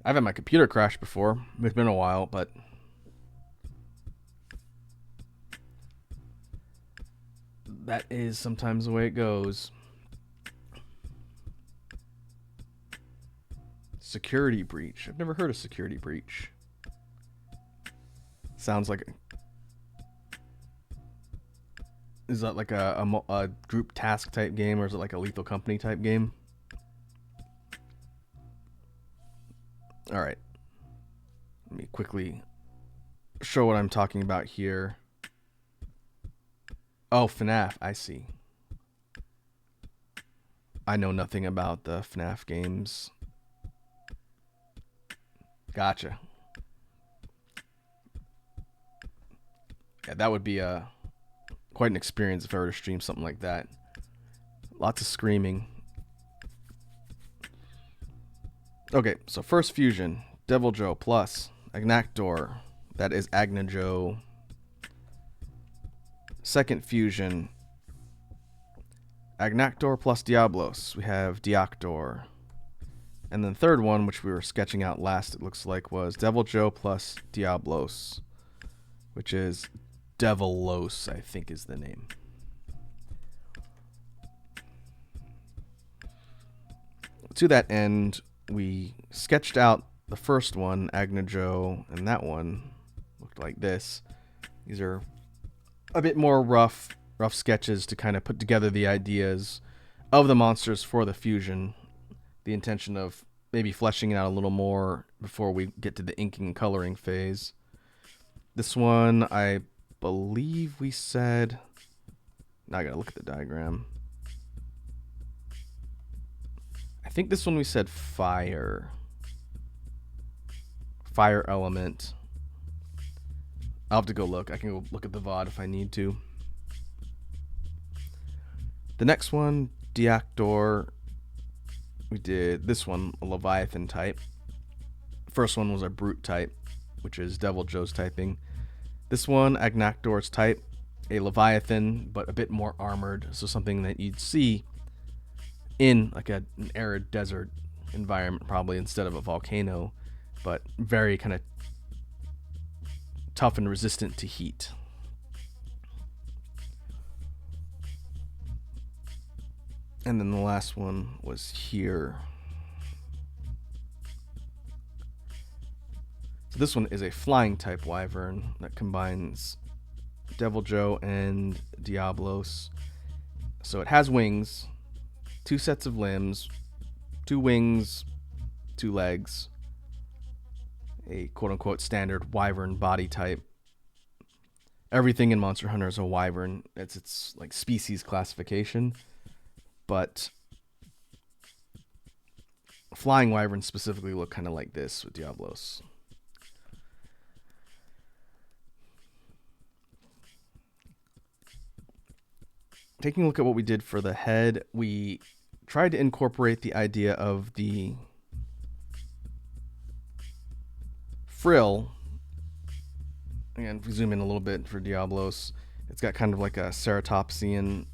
I've had my computer crash before. It's been a while, but that is sometimes the way it goes. Security breach. I've never heard of security breach. Sounds like is that like a group task type game, or is it like a Lethal Company type game? All right. Let me quickly show what I'm talking about here. Oh, FNAF. I see. I know nothing about the FNAF games. Gotcha. Yeah, that would be quite an experience if I were to stream something like that. Lots of screaming. Okay, so first fusion, Devil Joe plus Agnactor. That is Agna Joe. Second fusion, Agnactor plus Diablos. We have Diactor. And then third one, which we were sketching out last, it looks like, was Devil Joe plus Diablos, which is Devilos, I think is the name. To that end, we sketched out the first one, Agna Joe, and that one looked like this. These are a bit more rough sketches to kind of put together the ideas of the monsters for the fusion. The intention of maybe fleshing it out a little more before we get to the inking and coloring phase. This one, I believe we said... Now I gotta look at the diagram. I think this one we said fire. Fire element. I'll have to go look. I can go look at the VOD if I need to. The next one, Diactor. We did this one, a Leviathan type. First one was a Brute type, which is Devil Joe's typing. This one, Agnactor's type, a Leviathan, but a bit more armored. So something that you'd see in like an arid desert environment, probably instead of a volcano, but very kind of tough and resistant to heat. And then the last one was here. So this one is a flying type wyvern that combines Devil Joe and Diablos. So it has wings, 2 sets of limbs, 2 wings, 2 legs, a quote-unquote standard wyvern body type. Everything in Monster Hunter is a wyvern. It's its like species classification. But flying wyverns specifically look kind of like this with Diablos. Taking a look at what we did for the head, we tried to incorporate the idea of the frill. Again, if we zoom in a little bit for Diablos, it's got kind of like a ceratopsian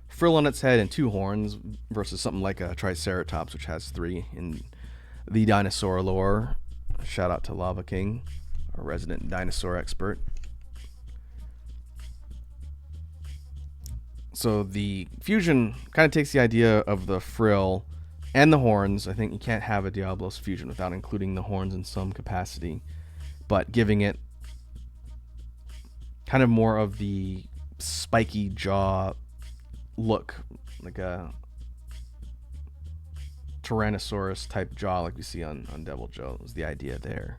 frill on its head and 2 horns versus something like a Triceratops, which has 3 in the dinosaur lore. Shout out to Lava King, our resident dinosaur expert. So the fusion kind of takes the idea of the frill and the horns. I think you can't have a Diablos fusion without including the horns in some capacity, but giving it kind of more of the spiky jaw look, like a Tyrannosaurus type jaw like we see on Devil Joe was the idea there.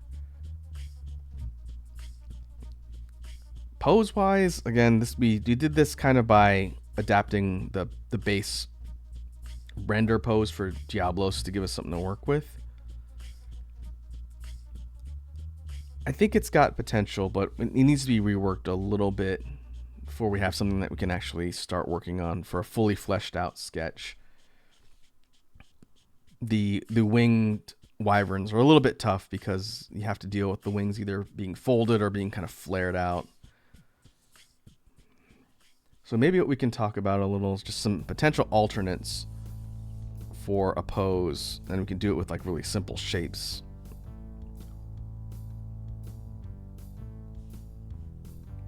Pose wise, again, we did this kind of by adapting the base render pose for Diablos to give us something to work with. I think it's got potential, but it needs to be reworked a little bit before we have something that we can actually start working on for a fully fleshed out sketch. The winged wyverns are a little bit tough because you have to deal with the wings either being folded or being kind of flared out. So maybe what we can talk about a little is just some potential alternates for a pose, and we can do it with like really simple shapes.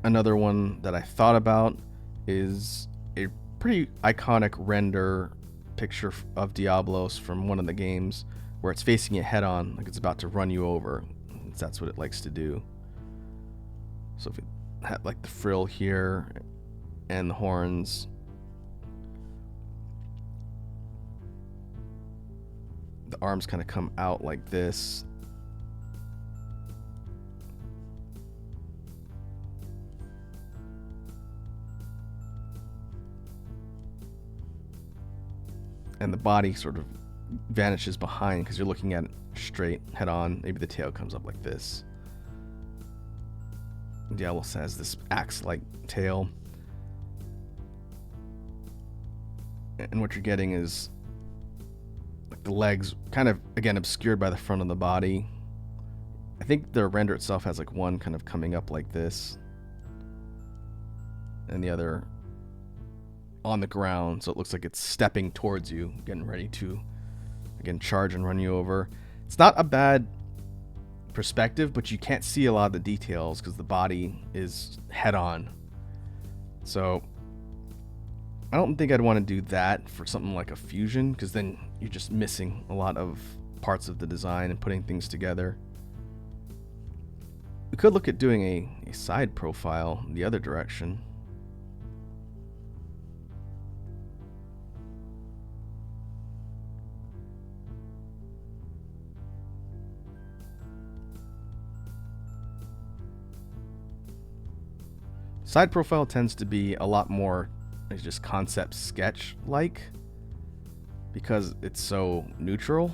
Another one that I thought about is a pretty iconic render picture of Diablos from one of the games where it's facing it head on, like it's about to run you over. That's what it likes to do. So if it had like the frill here and the horns, the arms kind of come out like this. And the body sort of vanishes behind because you're looking at it straight head on. Maybe the tail comes up like this. Diablos has this axe-like tail. And what you're getting is like the legs kind of, again, obscured by the front of the body. I think the render itself has like one kind of coming up like this, and the other on the ground, so it looks like it's stepping towards you, getting ready to, again, charge and run you over. It's not a bad perspective, but you can't see a lot of the details because the body is head on. So I don't think I'd want to do that for something like a fusion, because then you're just missing a lot of parts of the design and putting things together. We could look at doing a side profile the other direction. Side profile tends to be a lot more just concept sketch like because it's so neutral.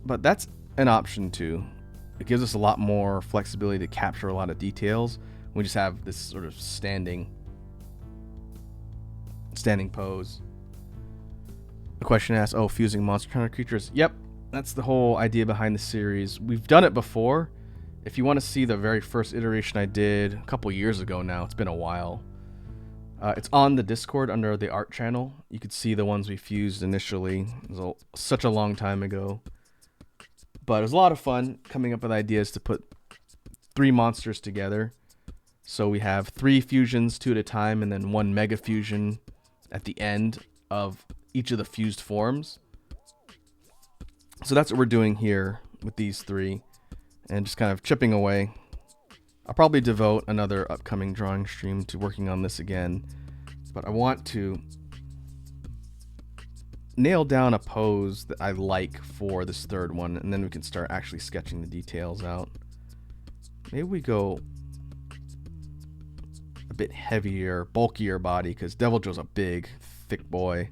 But that's an option too. It gives us a lot more flexibility to capture a lot of details. We just have this sort of standing pose. A question asks, oh, fusing monster hunter creatures. Yep, that's the whole idea behind the series. We've done it before. If you want to see the very first iteration I did a couple years ago now, it's been a while. It's on the Discord under the art channel. You could see the ones we fused initially. It was such a long time ago. But it was a lot of fun coming up with ideas to put 3 monsters together. So we have 3 fusions, 2 at a time, and then 1 mega fusion at the end of each of the fused forms. So that's what we're doing here with these 3. And just kind of chipping away. I'll probably devote another upcoming drawing stream to working on this again. But I want to nail down a pose that I like for this third one, and then we can start actually sketching the details out. Maybe we go a bit heavier, bulkier body, because Deviljo's a big, thick boy.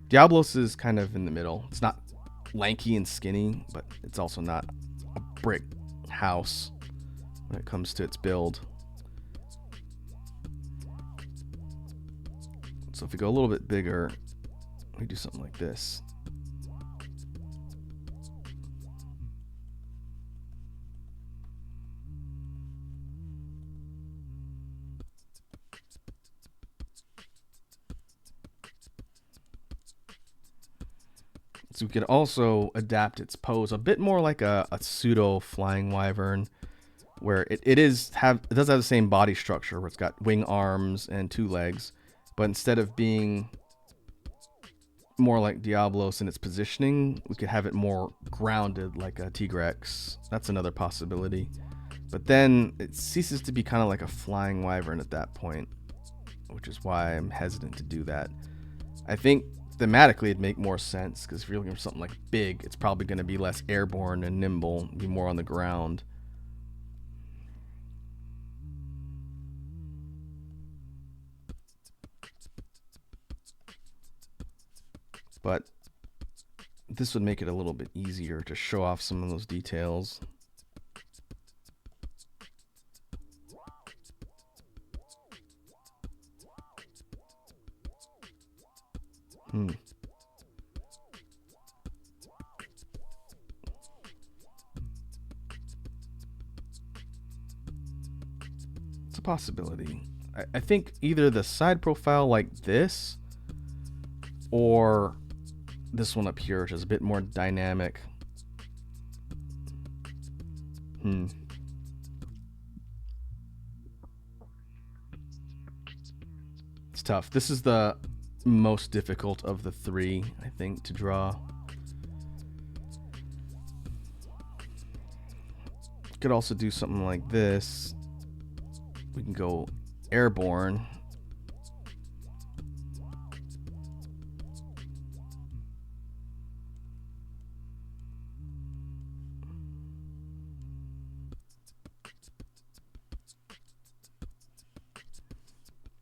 Diablos is kind of in the middle. It's not lanky and skinny, but it's also not a brick house when it comes to its build. So if we go a little bit bigger, we do something like this. So we could also adapt its pose a bit more like a pseudo flying wyvern, where it does have the same body structure where it's got wing arms and 2 legs, but instead of being more like Diablos in its positioning, we could have it more grounded like a Tigrex. That's another possibility. But then it ceases to be kind of like a flying wyvern at that point, which is why I'm hesitant to do that. I think thematically it'd make more sense, because if you're looking for something like big, it's probably going to be less airborne and nimble, be more on the ground. But this would make it a little bit easier to show off some of those details. Hmm. It's a possibility. I think either the side profile like this or this one up here, which is a bit more dynamic. Hmm. It's tough. This is the most difficult of the three, I think, to draw. Could also do something like this. We can go airborne.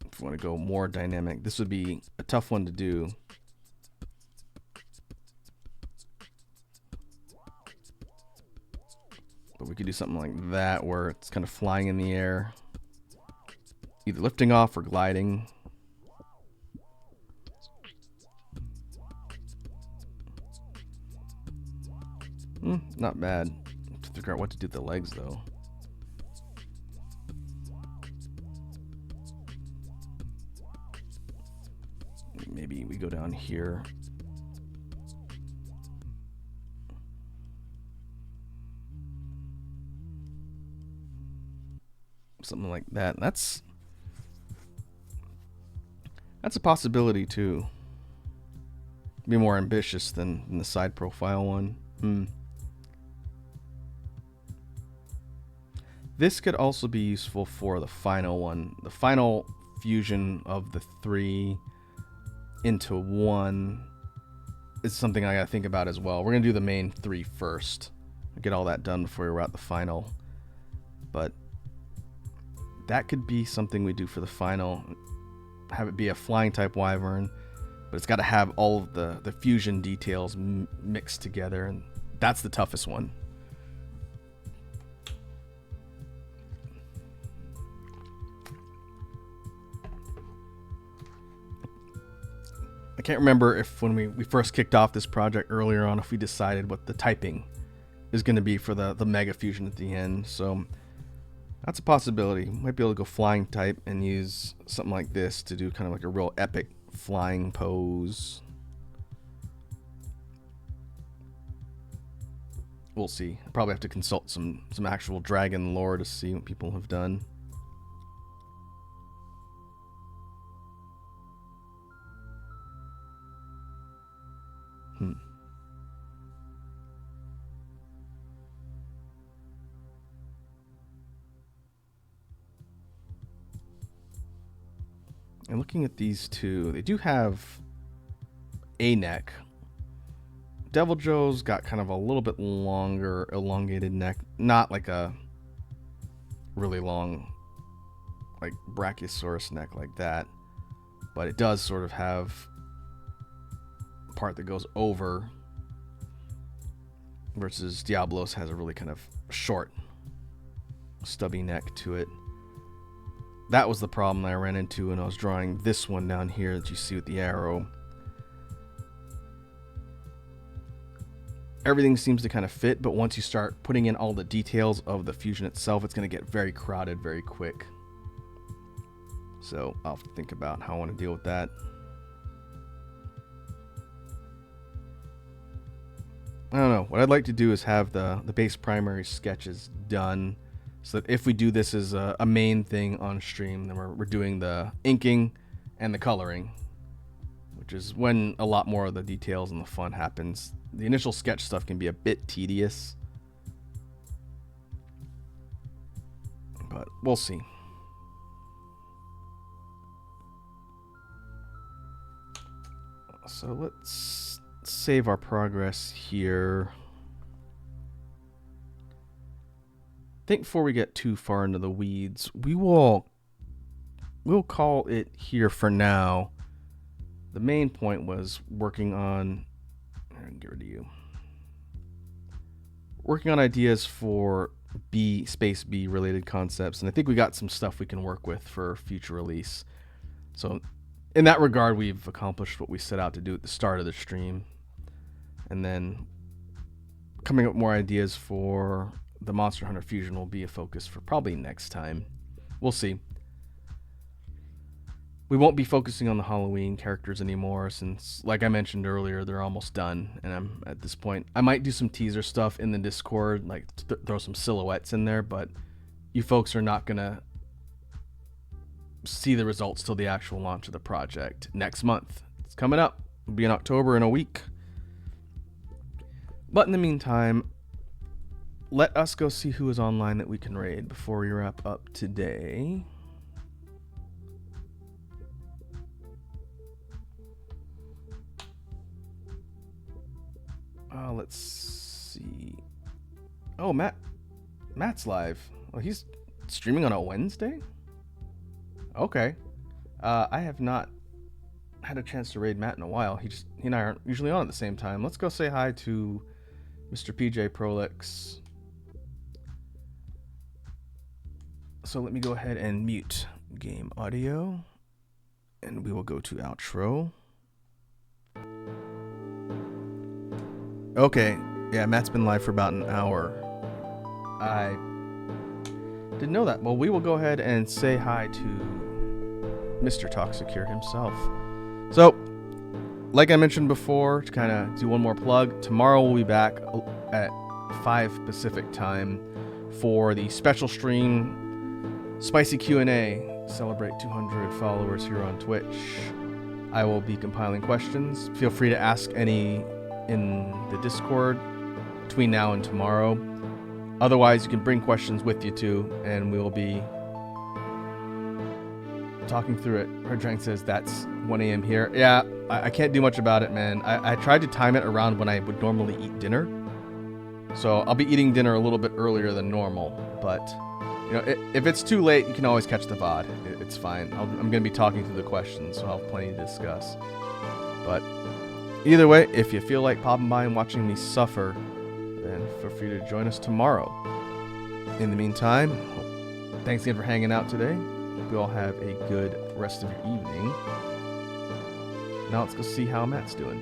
If we want to go more dynamic, this would be a tough one to do. But we could do something like that where it's kind of flying in the air, either lifting off or gliding. Not bad. To figure out what to do with the legs though. Maybe we go down here. Something like that. That's a possibility too. Be more ambitious than the side profile one. This could also be useful for the final one. The final fusion of the three into one is something I gotta think about as well. We're gonna do the main three first. Get all that done before we're at the final. But that could be something we do for the final. Have it be a flying type wyvern, but it's got to have all of the fusion details mixed together, and that's the toughest one. I can't remember if when we first kicked off this project earlier on, if we decided what the typing is going to be for the mega fusion at the end. So that's a possibility. Might be able to go flying type and use something like this to do kind of like a real epic flying pose. We'll see. I'll probably have to consult some actual dragon lore to see what people have done. And looking at these two, they do have a neck. Devil Joe's got kind of a little bit longer, elongated neck. Not like a really long, like Brachiosaurus neck like that. But it does sort of have a part that goes over. Versus Diablos has a really kind of short, stubby neck to it. That was the problem I ran into when I was drawing this one down here that you see with the arrow. Everything seems to kind of fit, but once you start putting in all the details of the fusion itself, it's going to get very crowded very quick. So I'll have to think about how I want to deal with that. I don't know. What I'd like to do is have the base primary sketches done, so that if we do this as a main thing on stream, then we're doing the inking and the coloring, which is when a lot more of the details and the fun happens. The initial sketch stuff can be a bit tedious, but we'll see. So let's save our progress here. I think before we get too far into the weeds, we'll call it here for now. The main point was working on, get rid of you. Working on ideas for Space B related concepts, and I think we got some stuff we can work with for future release. So in that regard, we've accomplished what we set out to do at the start of the stream. And then coming up with more ideas for the Monster Hunter Fusion will be a focus for probably next time. We'll see. We won't be focusing on the Halloween characters anymore since, like I mentioned earlier, they're almost done. And I'm at this point, I might do some teaser stuff in the Discord, like throw some silhouettes in there, but you folks are not going to see the results till the actual launch of the project next month. It's coming up. It'll be in October in a week. But in the meantime, let us go see who is online that we can raid before we wrap up today. Let's see. Oh, Matt's live. Oh, he's streaming on a Wednesday? Okay. I have not had a chance to raid Matt in a while. He and I aren't usually on at the same time. Let's go say hi to Mr. PJ Prolix. So let me go ahead and mute game audio, and we will go to outro. Okay, yeah, Matt's been live for about an hour. I didn't know that. Well, we will go ahead and say hi to Mr. Toxicure himself. So, like I mentioned before, to kind of do one more plug, tomorrow we'll be back at 5 Pacific time for the special stream, Spicy Q&A, celebrate 200 followers here on Twitch. I will be compiling questions. Feel free to ask any in the Discord between now and tomorrow. Otherwise, you can bring questions with you too, and we will be talking through it. Herdrank says that's 1 a.m. here. Yeah, I can't do much about it, man. I tried to time it around when I would normally eat dinner. So I'll be eating dinner a little bit earlier than normal. But, you know, if it's too late, you can always catch the VOD. It's fine. I'm going to be talking through the questions, so I'll have plenty to discuss. But either way, if you feel like popping by and watching me suffer, then feel free to join us tomorrow. In the meantime, thanks again for hanging out today. Hope you all have a good rest of your evening. Now let's go see how Matt's doing.